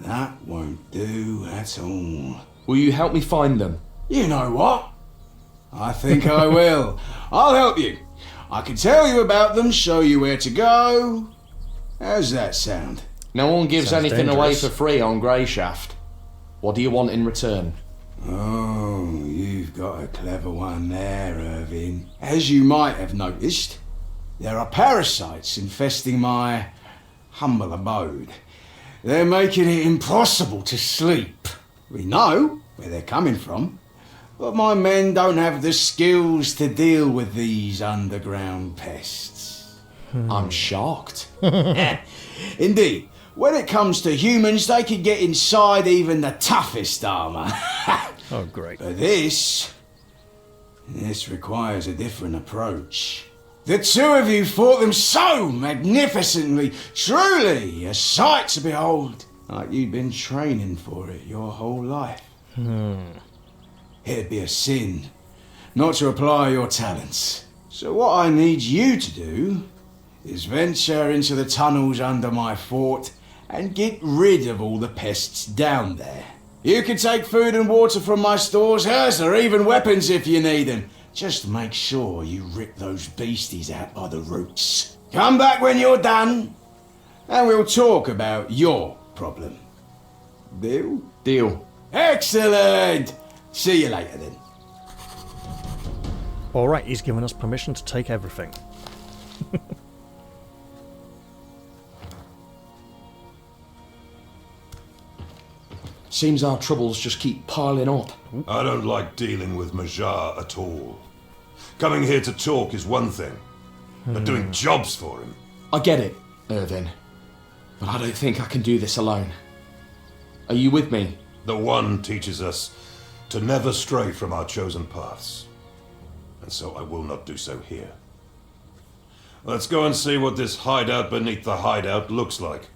That won't do at all. Will you help me find them? You know what? I think I will. I'll help you. I can tell you about them, show you where to go. How's that sound? No one gives Sounds anything away dangerous. for free on Greyshaft. What do you want in return? Oh, you've got a clever one there, Irvin. As you might have noticed, there are parasites infesting my humble abode. They're making it impossible to sleep. We know where they're coming from, but my men don't have the skills to deal with these underground pests. I'm shocked. Indeed, when it comes to humans, they can get inside even the toughest armour. Oh, great. But this requires a different approach. The two of you fought them so magnificently, truly a sight to behold, like you'd been training for it your whole life. It'd be a sin not to apply your talents. So what I need you to do is venture into the tunnels under my fort and get rid of all the pests down there. You can take food and water from my stores, herbs, or even weapons if you need them. Just make sure you rip those beasties out by the roots. Come back when you're done, and we'll talk about your problem. Deal? Deal. Excellent! See you later then. Alright, he's given us permission to take everything. Seems our troubles just keep piling up. I don't like dealing with Majar at all. Coming here to talk is one thing, but doing jobs for him... I get it, Irvin. But I don't think I can do this alone. Are you with me? The One teaches us to never stray from our chosen paths. And so I will not do so here. Let's go and see what this hideout beneath the hideout looks like.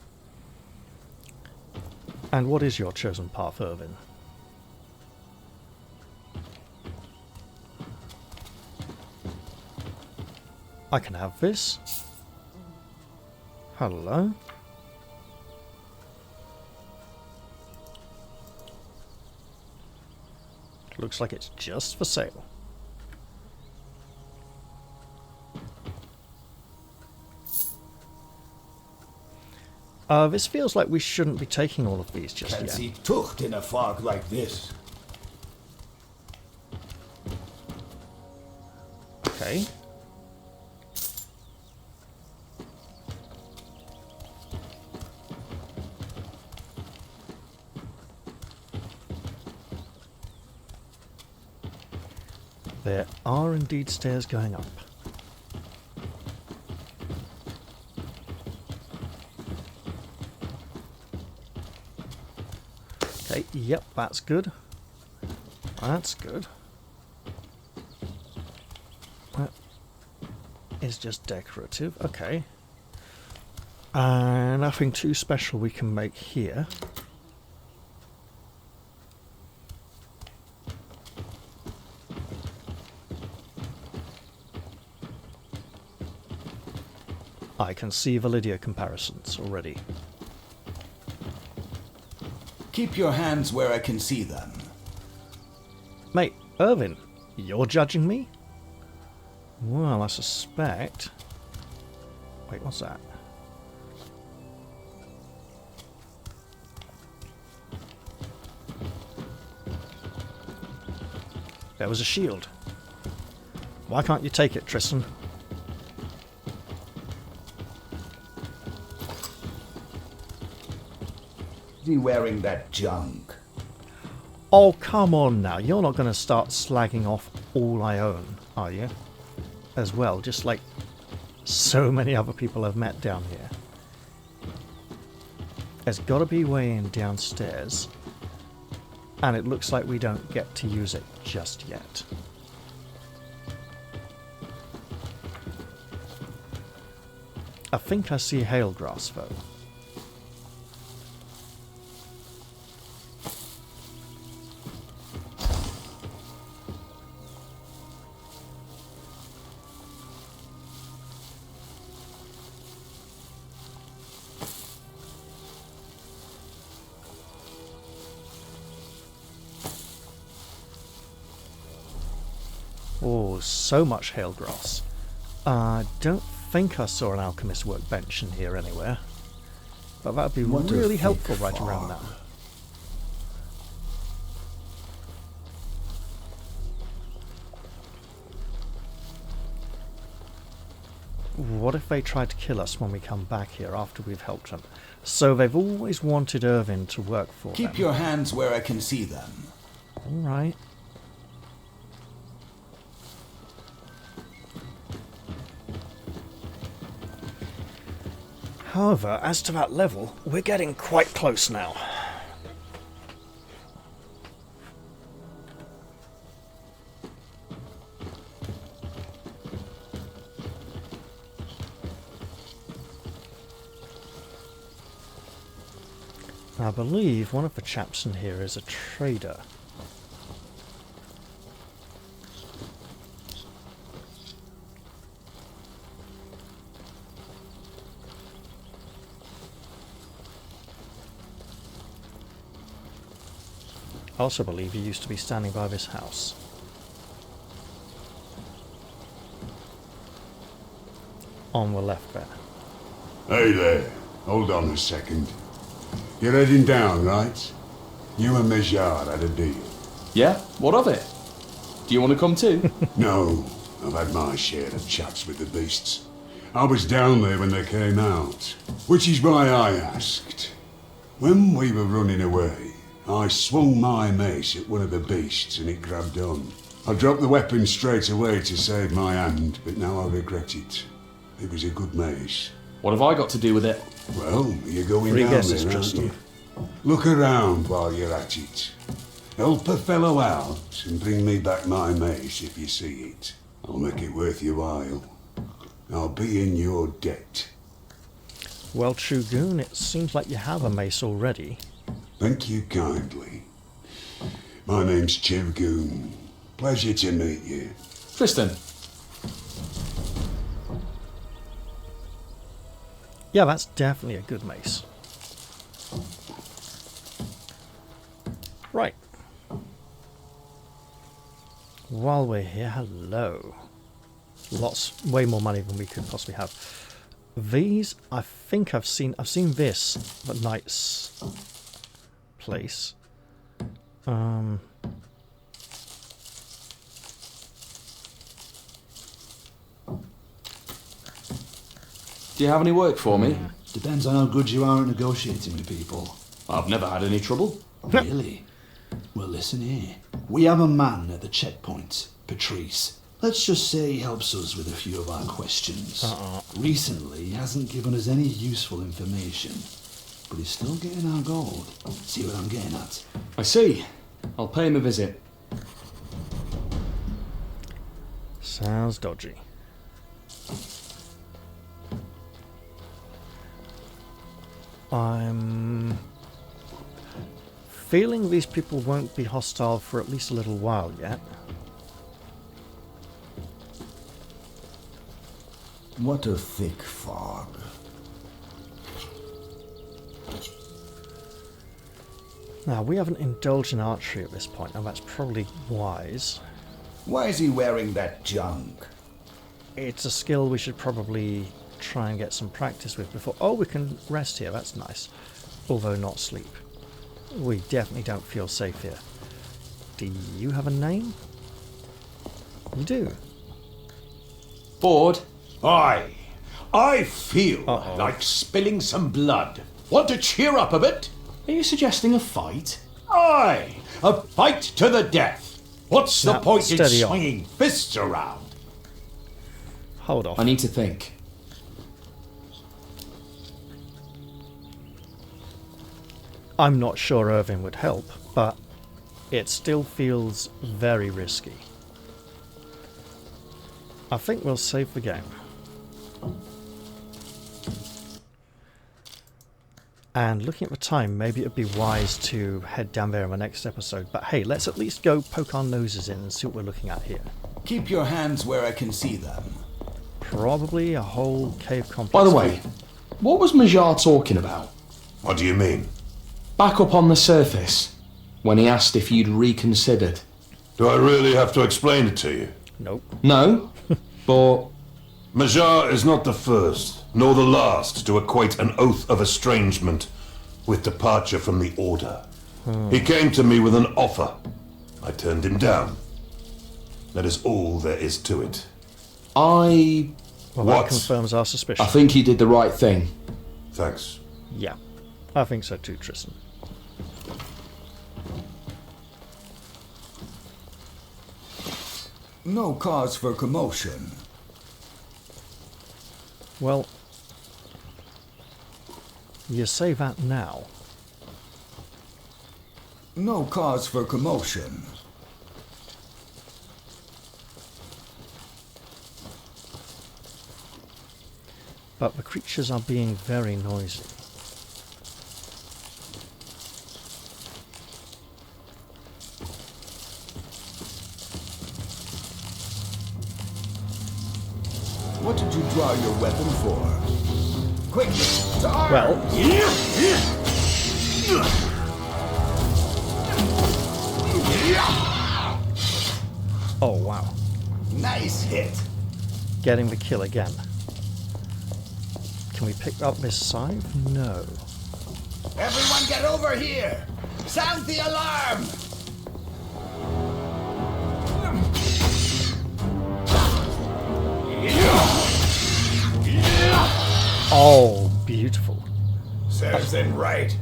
And what is your chosen path, Irvin? I can have this. Hello. Looks like it's just for sale. This feels like we shouldn't be taking all of these just Can't yet. see tucht in a fog like this. Okay. There are indeed stairs going up. Okay, yep, that's good. That's good. That is just decorative. Okay. Nothing too special we can make here. I can see Validia comparisons already. Keep your hands where I can see them. Mate, Irvin, you're judging me? Well, I suspect... Wait, what's that? There was a shield. Why can't you take it, Tristan? Is he wearing that junk? Oh, come on now. You're not going to start slagging off all I own, are you? As well, just like so many other people I've met down here. There's got to be a way in downstairs. And it looks like we don't get to use it just yet. I think I see hailgrass though. Oh, so much hailgrass. I don't think I saw an alchemist workbench in here anywhere. But that'd be really helpful right around now. What if they try to kill us when we come back here after we've helped them? So they've always wanted Irvin to work for them. Keep your hands where I can see them. Alright. However, as to that level, we're getting quite close now. I believe one of the chaps in here is a trader. I also believe he used to be standing by this house. On the left there. Hey there, hold on a second. You're heading down, right? You and Mejard had a deal. Yeah? What of it? Do you want to come too? No, I've had my share of chats with the beasts. I was down there when they came out, which is why I asked. When we were running away, I swung my mace at one of the beasts and it grabbed on. I dropped the weapon straight away to save my hand, but now I regret it. It was a good mace. What have I got to do with it? Well, you're going down there, aren't you? Look around while you're at it. Help a fellow out and bring me back my mace if you see it. I'll make it worth your while. I'll be in your debt. Well, Chugoon, it seems like you have a mace already. Thank you kindly. My name's Chugoon. Pleasure to meet you. Tristan. Yeah, that's definitely a good mace. Right. While we're here, hello. Way more money than we could possibly have. These, I think I've seen this at Knight's place. Do you have any work for me? Depends on how good you are at negotiating with people. I've never had any trouble. Really? Well, listen here. We have a man at the checkpoint, Patrice. Let's just say he helps us with a few of our questions. Recently, he hasn't given us any useful information. but he's still getting our gold. See what I'm getting at? I see. I'll pay him a visit. Sounds dodgy. I'm feeling these people won't be hostile for at least a little while yet. What a thick fog. Now, we haven't indulged in archery at this point, and that's probably wise. Why is he wearing that junk? It's a skill we should probably try and get some practice with before... Oh, we can rest here, that's nice. Although not sleep. We definitely don't feel safe here. Do you have a name? You do. Bored? Aye. I feel like spilling some blood. Want to cheer up a bit? Are you suggesting a fight? Aye. A fight to the death. What's the Now, point in steady on. swinging fists around? Hold off. I need to think. I'm not sure Irving would help, but it still feels very risky. I think we'll save the game. And looking at the time, maybe it would be wise to head down there in the next episode. But hey, let's at least go poke our noses in and see what we're looking at here. Keep your hands where I can see them. Probably a whole cave complex. By the way, what was Majar talking about? What do you mean? Back up on the surface, when he asked if you'd reconsidered. Do I really have to explain it to you? Nope. No, but... Majar is not the first, nor the last, to equate an oath of estrangement with departure from the Order. He came to me with an offer. I turned him down. That is all there is to it. Well, that confirms our I suspicion. think he did the right thing. Thanks. Yeah, I think so too, Tristan. No cause for commotion. Well, you say that now. No cause for commotion. But the creatures are being very noisy. What did you draw your weapon for? Quickly, to arms! Well, oh wow. Nice hit. Getting the kill again. Can we pick up this scythe? No. Everyone get over here! Sound the alarm! Oh, beautiful. Serves them right.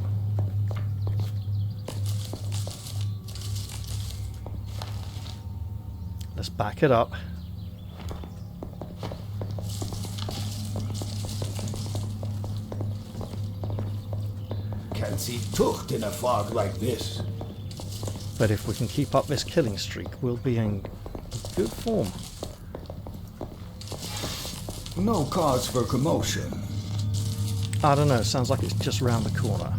Let's back it up. Can't see tucht in a fog like this. But if we can keep up this killing streak, we'll be in good form. No cause for commotion. I don't know, sounds like it's just round the corner.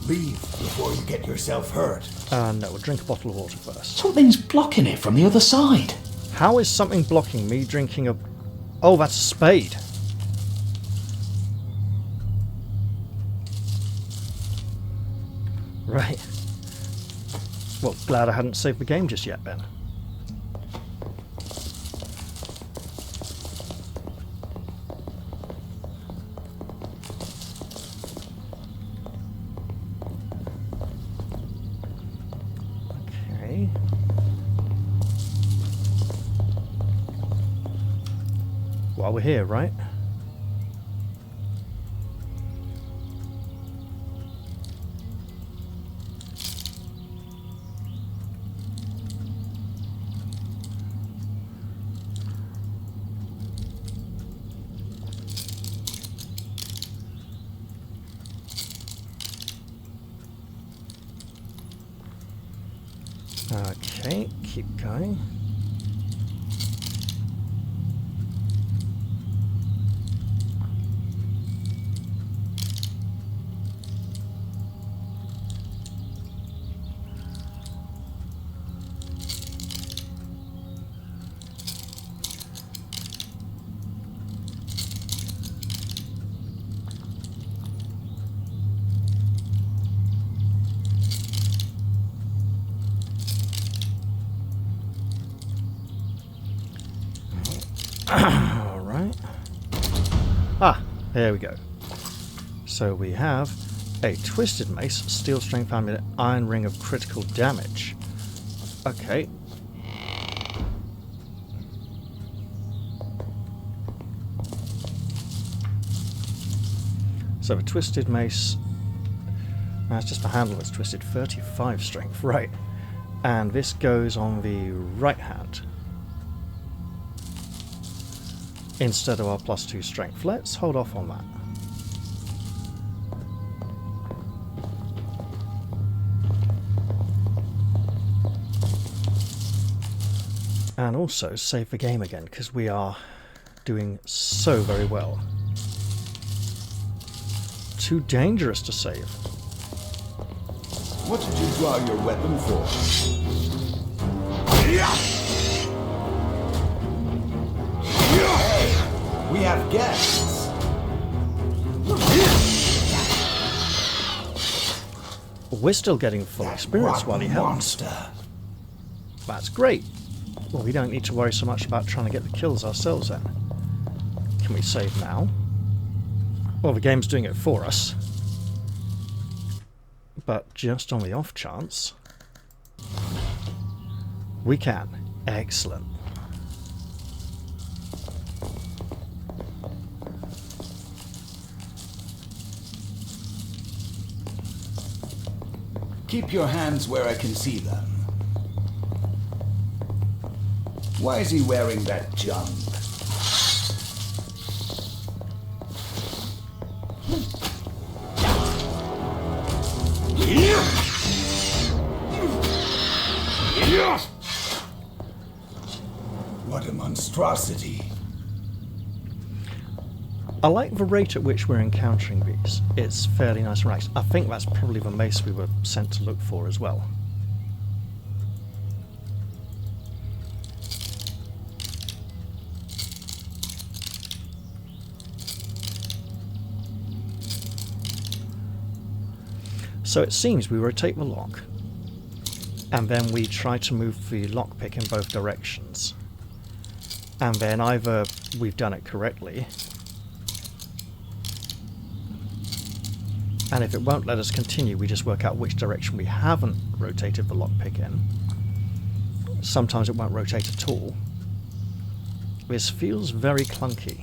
Leave before you get yourself hurt. No, we'll drink a bottle of water first. Something's blocking it from the other side. How is something blocking me drinking a... Oh, that's a spade. Right. Well, glad I hadn't saved the game just yet, Ben. Okay. While we're here, right? Okay, keep going. Alright. Ah, there we go. So we have a twisted mace, steel strength amulet, iron ring of critical damage. Okay. So a twisted mace, that's just a handle that's twisted, 35 strength, right. And this goes on the right hand instead of our +2 strength. Let's hold off on that. And also save the game again, because we are doing so very well. Too dangerous to save. What did you draw your weapon for? Hey, we have guests. We're still getting full experience while he helps. That's great. Well, we don't need to worry so much about trying to get the kills ourselves then. Can we save now? Well, the game's doing it for us. But just on the off chance, we can. Excellent. Keep your hands where I can see them. Why is he wearing that junk? What a monstrosity. I like the rate at which we're encountering these. It's fairly nice and relaxed. I think that's probably the mace we were sent to look for as well. So it seems we rotate the lock, and then we try to move the lockpick in both directions. And then either we've done it correctly, and if it won't let us continue, we just work out which direction we haven't rotated the lockpick in. Sometimes it won't rotate at all. This feels very clunky.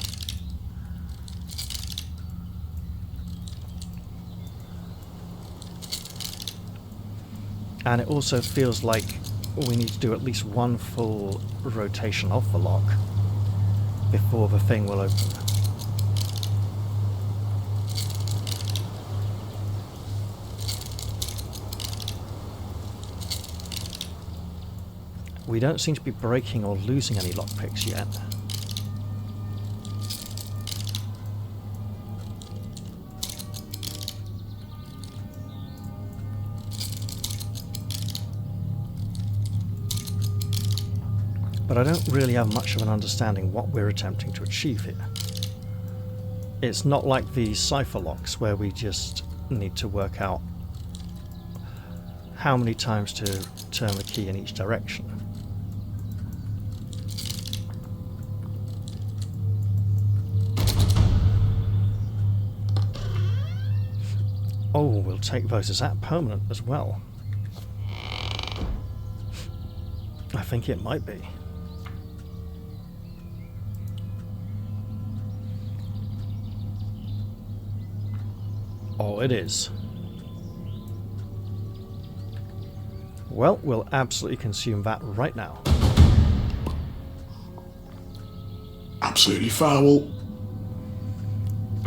And it also feels like we need to do at least one full rotation of the lock before the thing will open. We don't seem to be breaking or losing any lockpicks yet. But I don't really have much of an understanding what we're attempting to achieve here. It's not like the cipher locks where we just need to work out how many times to turn the key in each direction. Oh, we'll take those. Is that permanent as well? I think it might be. Oh, it is. Well, we'll absolutely consume that right now. Absolutely foul.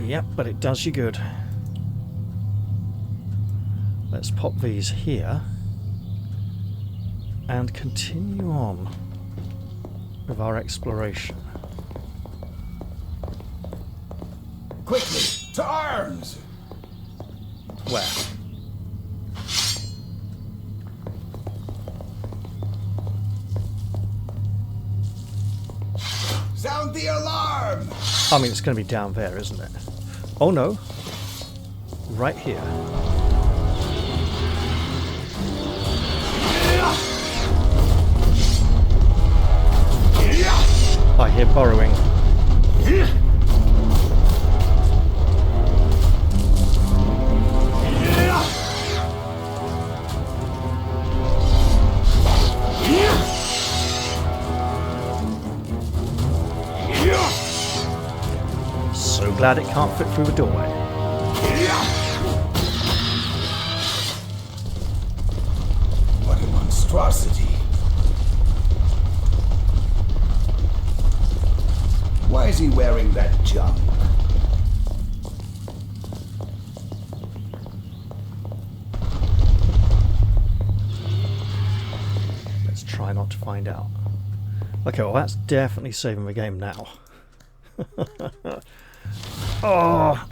Yep, but it does you good. Let's pop these here. and continue on with our exploration. Quickly, to arms! Where? Sound the alarm! I mean, it's going to be down there, isn't it? Oh no. Right here. I hear burrowing. So glad it can't fit through the doorway. What a monstrosity. Why is he wearing that junk? Let's try not to find out. Okay, well that's definitely saving the game now. Oh.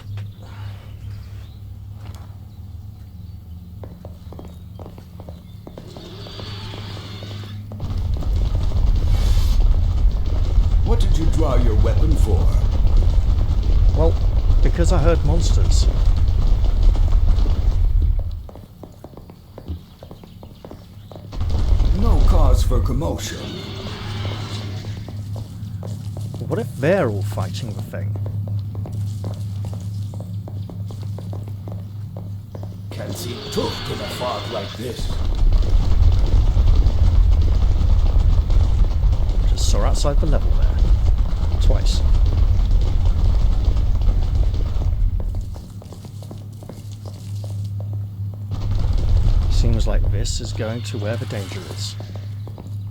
What did you draw your weapon for? Well, because I heard monsters. No cause for commotion. What if they're all fighting the thing? Can see tough in a fog like this. Just saw outside the level there. Twice. Seems like this is going to where the danger is.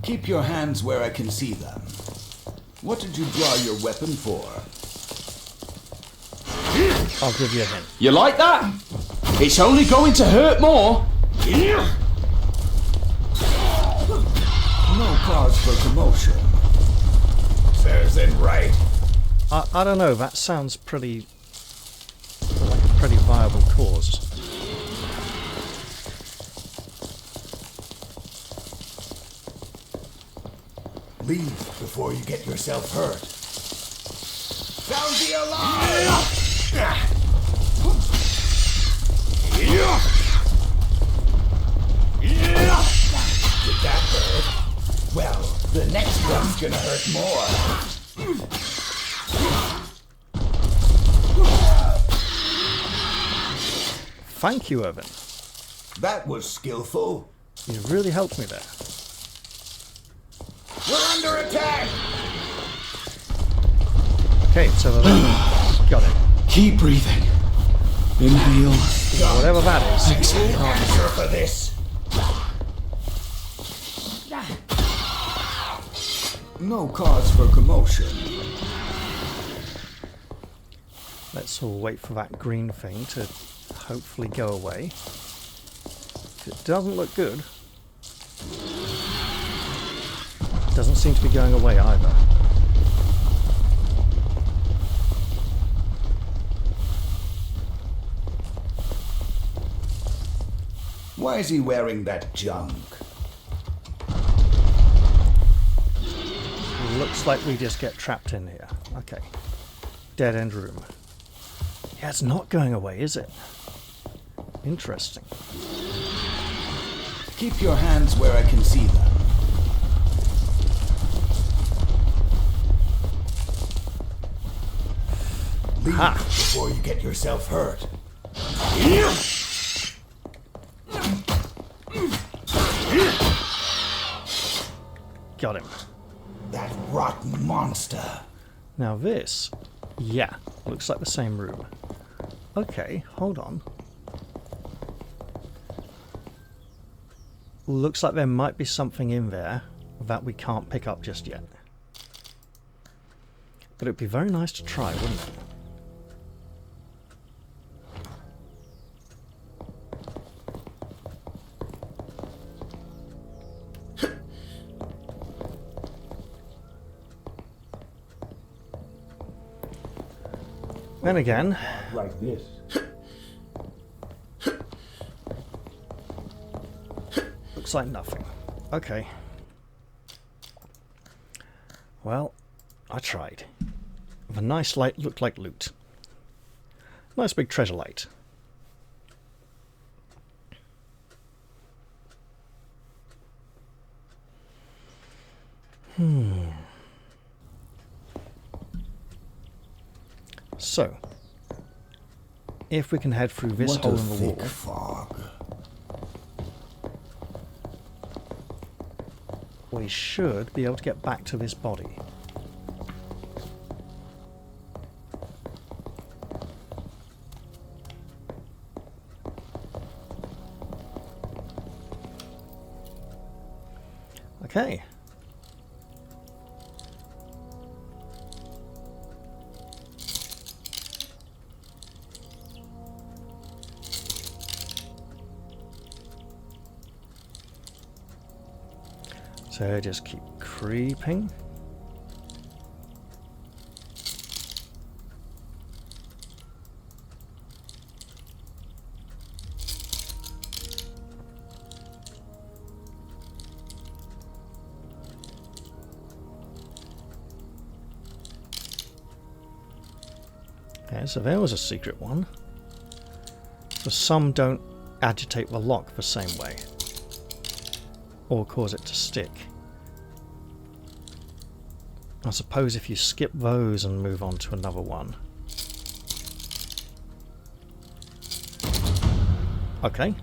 Keep your hands where I can see them. What did you draw your weapon for? I'll give you a hint. You like that? It's only going to hurt more. No cause for commotion. Serves it right. I don't know, that sounds pretty... like a pretty viable cause. Leave before you get yourself hurt. Sound the alarm! Did that hurt? Well, the next one's gonna hurt more. Thank you, Irvin. That was skillful. You really helped me there. We're under attack! Okay, it's over there. Got it. Keep breathing. Inhale. Whatever that is. Exhale. Answer for this. No cause for commotion. Let's all wait for that green thing to hopefully go away. If it doesn't look good. It doesn't seem to be going away either. Why is he wearing that junk? Looks like we just get trapped in here. Okay. Dead end room. Yeah, it's not going away, is it? Interesting. Keep your hands where I can see them. Leave before you get yourself hurt. Got him. That rotten monster. Now this, yeah, looks like the same room. Okay, hold on. Looks like there might be something in there that we can't pick up just yet. But it'd be very nice to try, wouldn't it? Then again, Like this. looks like nothing. Okay. Well, I tried. With a nice light, looked like loot. Nice big treasure light. So, if we can head through this hole in the wall, fog. we should be able to get back to this body. Okay. So just keep creeping. Okay, so there was a secret one. So some don't agitate the lock the same way, or cause it to stick. I suppose if you skip those and move on to another one. Okay,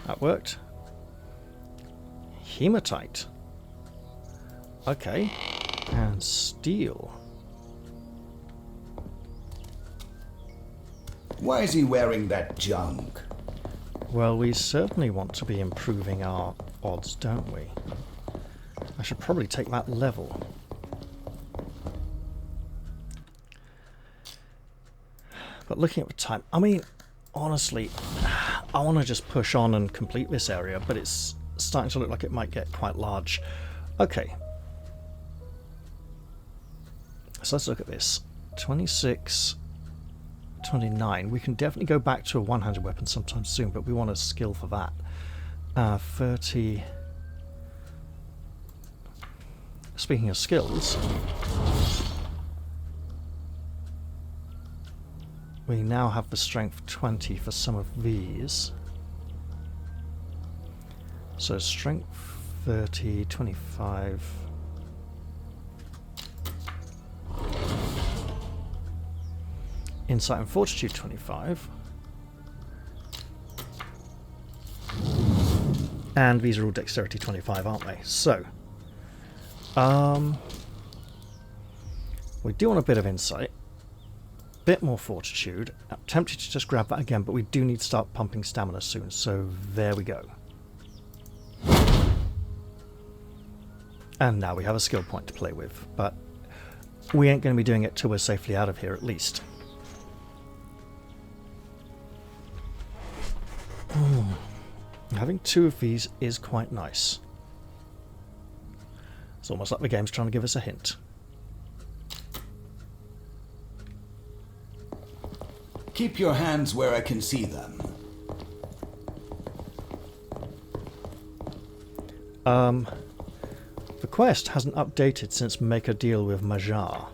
that worked. Hematite. Okay, and steel. Why is he wearing that junk? Well, we certainly want to be improving our odds, don't we? I should probably take that level. But looking at the time, I mean, honestly, I want to just push on and complete this area, but it's starting to look like it might get quite large. Okay. So let's look at this. 26, 29. We can definitely go back to a one-handed weapon sometime soon, but we want a skill for that. 30. Speaking of skills, we now have the strength 20 for some of these. So strength 30, 25. Insight and fortitude 25. And these are all dexterity 25, aren't they? So, we do want a bit of insight. Bit more fortitude. I'm tempted to just grab that again, but we do need to start pumping stamina soon, so there we go. And now we have a skill point to play with, but we ain't going to be doing it till we're safely out of here, at least. Having two of these is quite nice. It's almost like the game's trying to give us a hint. Keep your hands where I can see them. The quest hasn't updated since Make a Deal with Majar.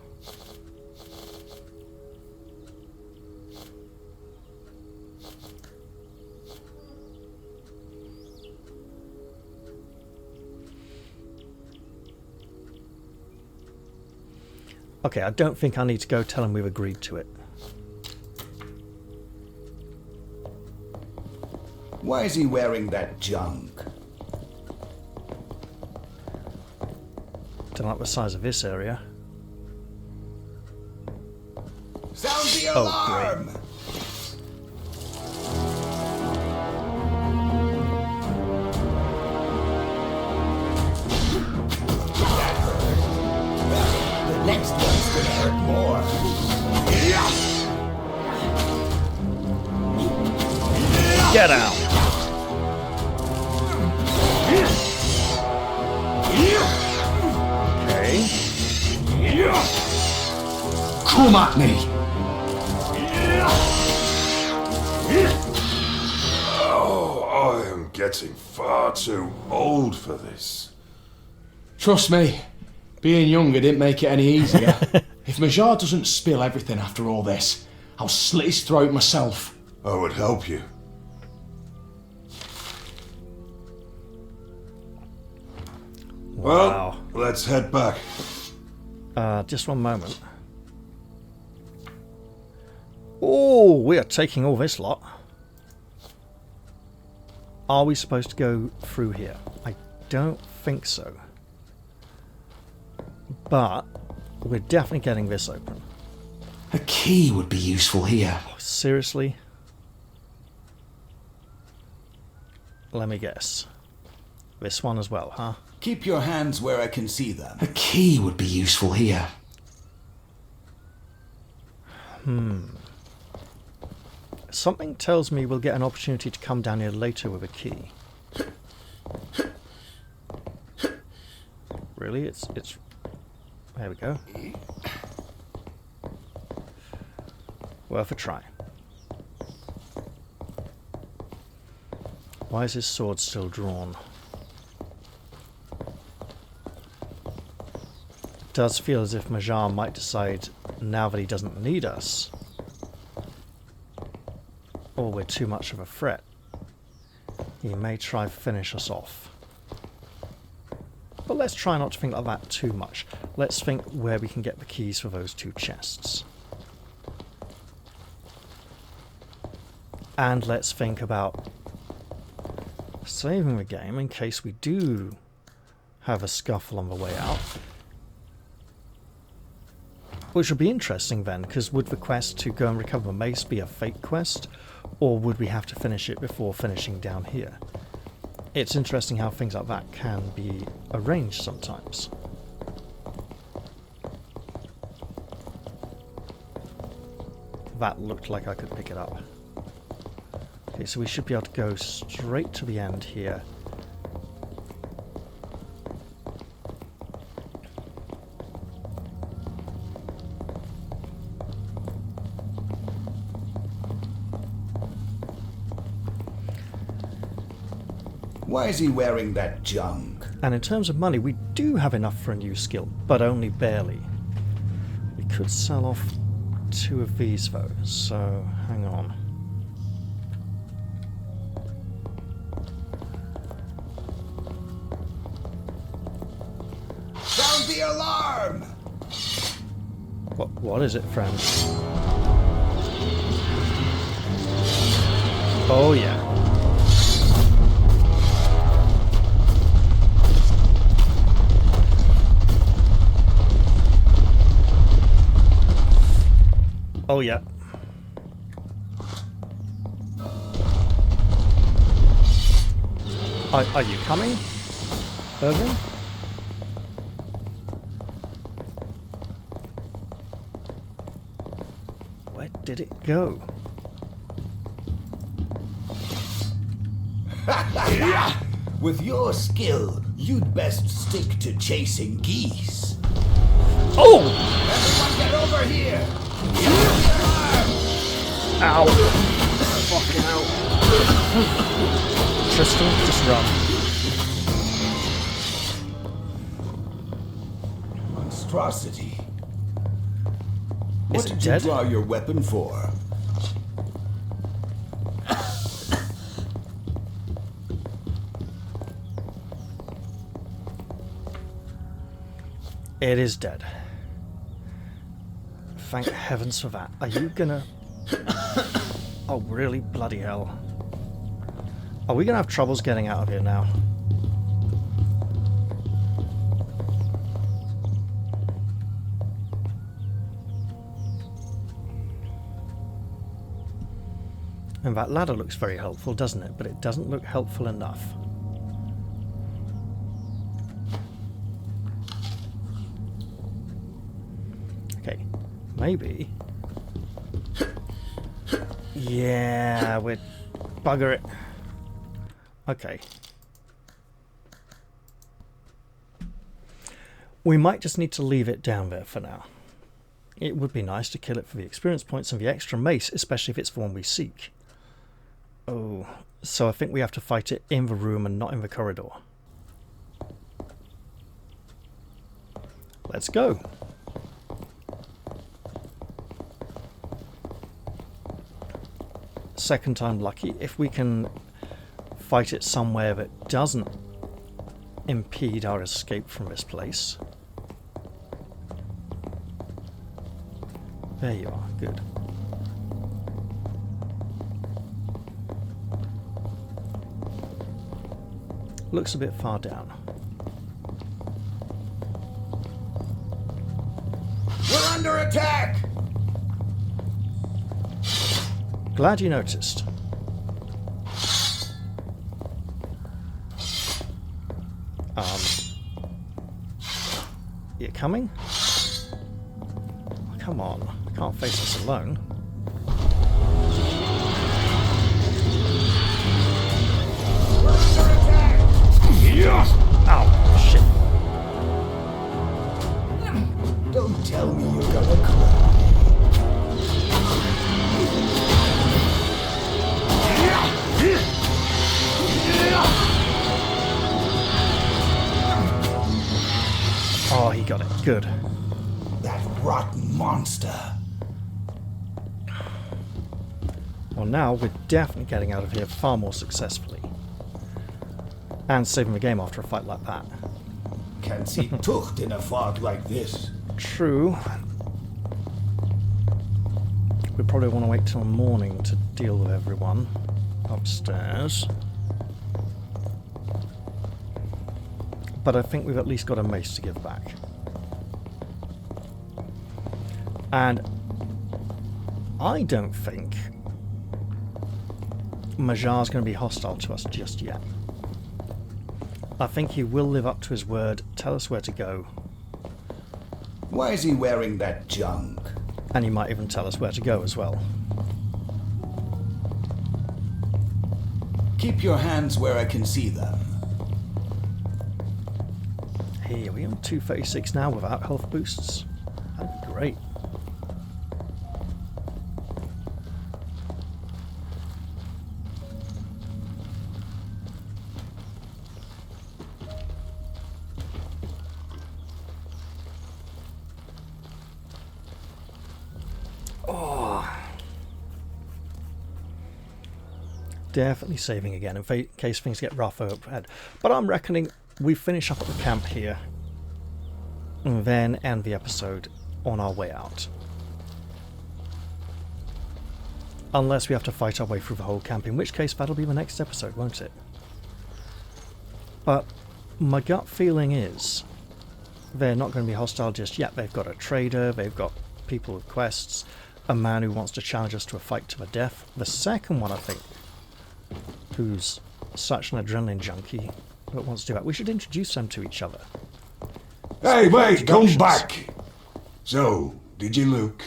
Okay, I don't think I need to go tell him we've agreed to it. Why is he wearing that junk? Don't like the size of this area. Sound the Oh, alarm! great. The next one's gonna hurt more. Get out! Okay. Come at me! Oh, I am getting far too old for this. Trust me, being younger didn't make it any easier. If Major doesn't spill everything after all this, I'll slit his throat myself. I would help you. Wow. Well, let's head back. Just one moment. Oh, we are taking all this lot. Are we supposed to go through here? I don't think so. But we're definitely getting this open. A key would be useful here. Oh, seriously? Let me guess. This one as well, huh? Keep your hands where I can see them. A key would be useful here. Something tells me we'll get an opportunity to come down here later with a key. Really? It's... There we go. Worth a try. Why is his sword still drawn? It does feel as if Major might decide, now that he doesn't need us, or we're too much of a threat, he may try to finish us off. But let's try not to think like that too much. Let's think where we can get the keys for those two chests. And let's think about saving the game in case we do have a scuffle on the way out. Which would be interesting then, because would the quest to go and recover the mace be a fake quest, or would we have to finish it before finishing down here? It's interesting how things like that can be arranged sometimes. That looked like I could pick it up. Okay, so we should be able to go straight to the end here. Why is he wearing that junk? And in terms of money, we do have enough for a new skill, but only barely. We could sell off 2 of these though, so hang on. Sound the alarm! What is it, friend? Oh yeah. Oh yeah. Are you coming, Irving? Where did it go? With your skill, you'd best stick to chasing geese. Oh! Everyone get over here! Ow! Fucking hell. Tristan, just run. Monstrosity. Is What it did dead? you draw your weapon for? It is dead. Thank heavens for that. Are you gonna... Oh, really? Bloody hell. Are we gonna have troubles getting out of here now? And that ladder looks very helpful, doesn't it? But it doesn't look helpful enough. Okay, maybe... Yeah, we'd bugger it. Okay. We might just need to leave it down there for now. it would be nice to kill it for the experience points and the extra mace, especially if it's the one we seek. Oh, so I think we have to fight it in the room and not in the corridor. Let's go. Second time lucky. If we can fight it somewhere that doesn't impede our escape from this place. There you are, good. Looks a bit far down. We're under attack! Glad you noticed. You coming? Oh, come on, I can't face this alone. Ow, shit. Don't tell me you're gonna cry. Oh, he got it. Good. That rotten monster. Well, now we're definitely getting out of here far more successfully. And saving the game after a fight like that. Can't see tucht in a fog like this. True. We probably want to wait till morning to deal with everyone upstairs. But I think we've at least got a mace to give back. And I don't think Majar's going to be hostile to us just yet. I think he will live up to his word, tell us where to go. Why is he wearing that junk? And he might even tell us where to go as well. Keep your hands where I can see them. Hey, are we on 236 now without health boosts? That'd be great. Definitely saving again in case things get rough overhead. But I'm reckoning we finish up at the camp here and then end the episode on our way out. Unless we have to fight our way through the whole camp, in which case that'll be the next episode, won't it? But my gut feeling is they're not going to be hostile just yet. They've got a trader, they've got people with quests, a man who wants to challenge us to a fight to the death. The second one, I think, who's such an adrenaline junkie that wants to do that. We should introduce them to each other. Hey, wait, come back! So, did you look?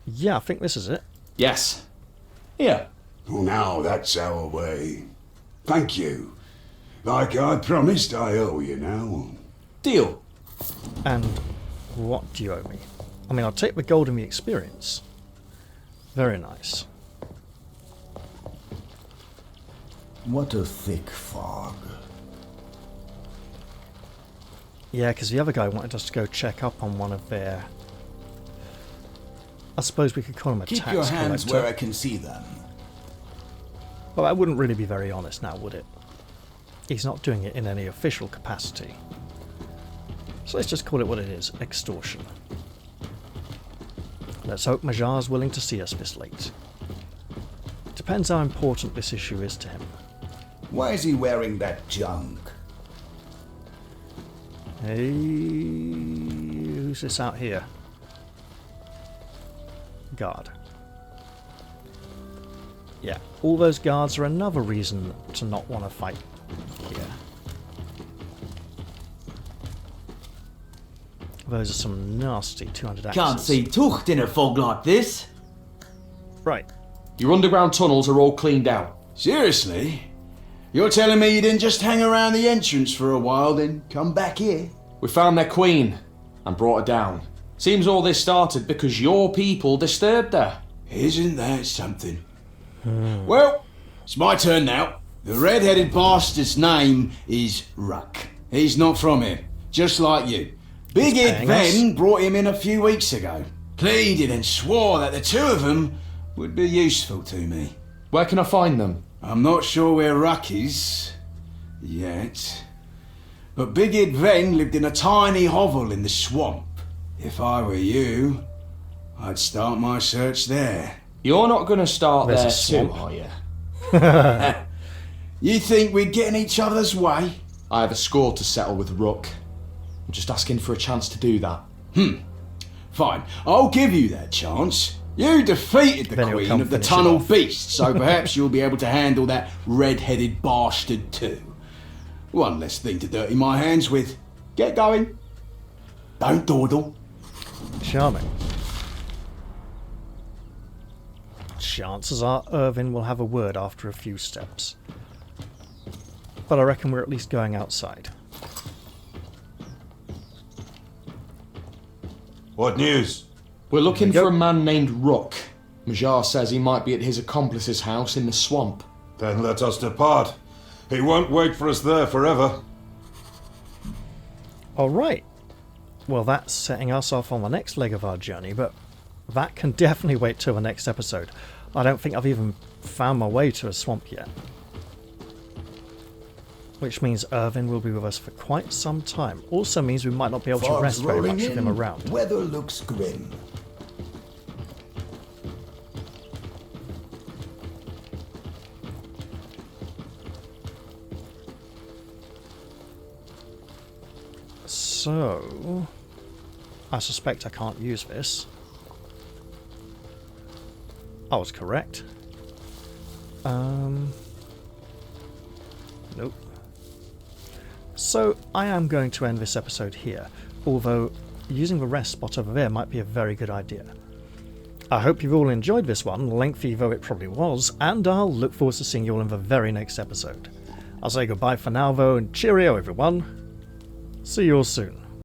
Yeah, I think this is it. Yes. Here. Well, now that's our way. Thank you. Like I promised, I owe you now. Deal. And what do you owe me? I mean, I'll take the gold and the experience. Very nice. What a thick fog. Yeah, because the other guy wanted us to go check up on one of their... I suppose we could call him a tax Keep your hands collector. where I can see them. Well, that wouldn't really be very honest now, would it? He's not doing it in any official capacity. So let's just call it what it is, extortion. Let's hope Majar's willing to see us this late. Depends how important this issue is to him. Why is he wearing that junk? Hey, who's this out here? Guard. Yeah, all those guards are another reason to not want to fight here. Those are some nasty 200 axes. Can't see tucht in a fog like this. Right. Your underground tunnels are all cleaned out. Seriously? You're telling me you didn't just hang around the entrance for a while, then come back here? We found their queen and brought her down. Seems all this started because your people disturbed her. Isn't that something? Well, it's my turn now. The red-headed bastard's name is Ruck. He's not from here, just like you. Big-Ed Ven brought him in a few weeks ago. Pleaded and swore that the two of them would be useful to me. Where can I find them? I'm not sure where Ruck is, yet. But Big-Ed Ven lived in a tiny hovel in the swamp. If I were you, I'd start my search there. You're not going to start there too, are you? You think we'd get in each other's way? I have a score to settle with Rook. I'm just asking for a chance to do that. Fine, I'll give you that chance. You defeated the Queen of the Tunnel Beast, so perhaps you'll be able to handle that red-headed bastard too. One less thing to dirty my hands with. Get going. Don't dawdle. Charming. Chances are Irvin will have a word after a few steps. But I reckon we're at least going outside. What news? We're looking for a man named Rook. Majar says he might be at his accomplice's house in the swamp. Then let us depart. He won't wait for us there forever. Alright. Well, that's setting us off on the next leg of our journey, but that can definitely wait till the next episode. I don't think I've even found my way to a swamp yet. Which means Irvin will be with us for quite some time. Also means we might not be able to rest very much with him around. Weather looks grim. So, I suspect I can't use this. I was correct. Nope. So, I am going to end this episode here, although using the rest spot over there might be a very good idea. I hope you've all enjoyed this one, lengthy though it probably was, and I'll look forward to seeing you all in the very next episode. I'll say goodbye for now though, and cheerio everyone. See you all soon.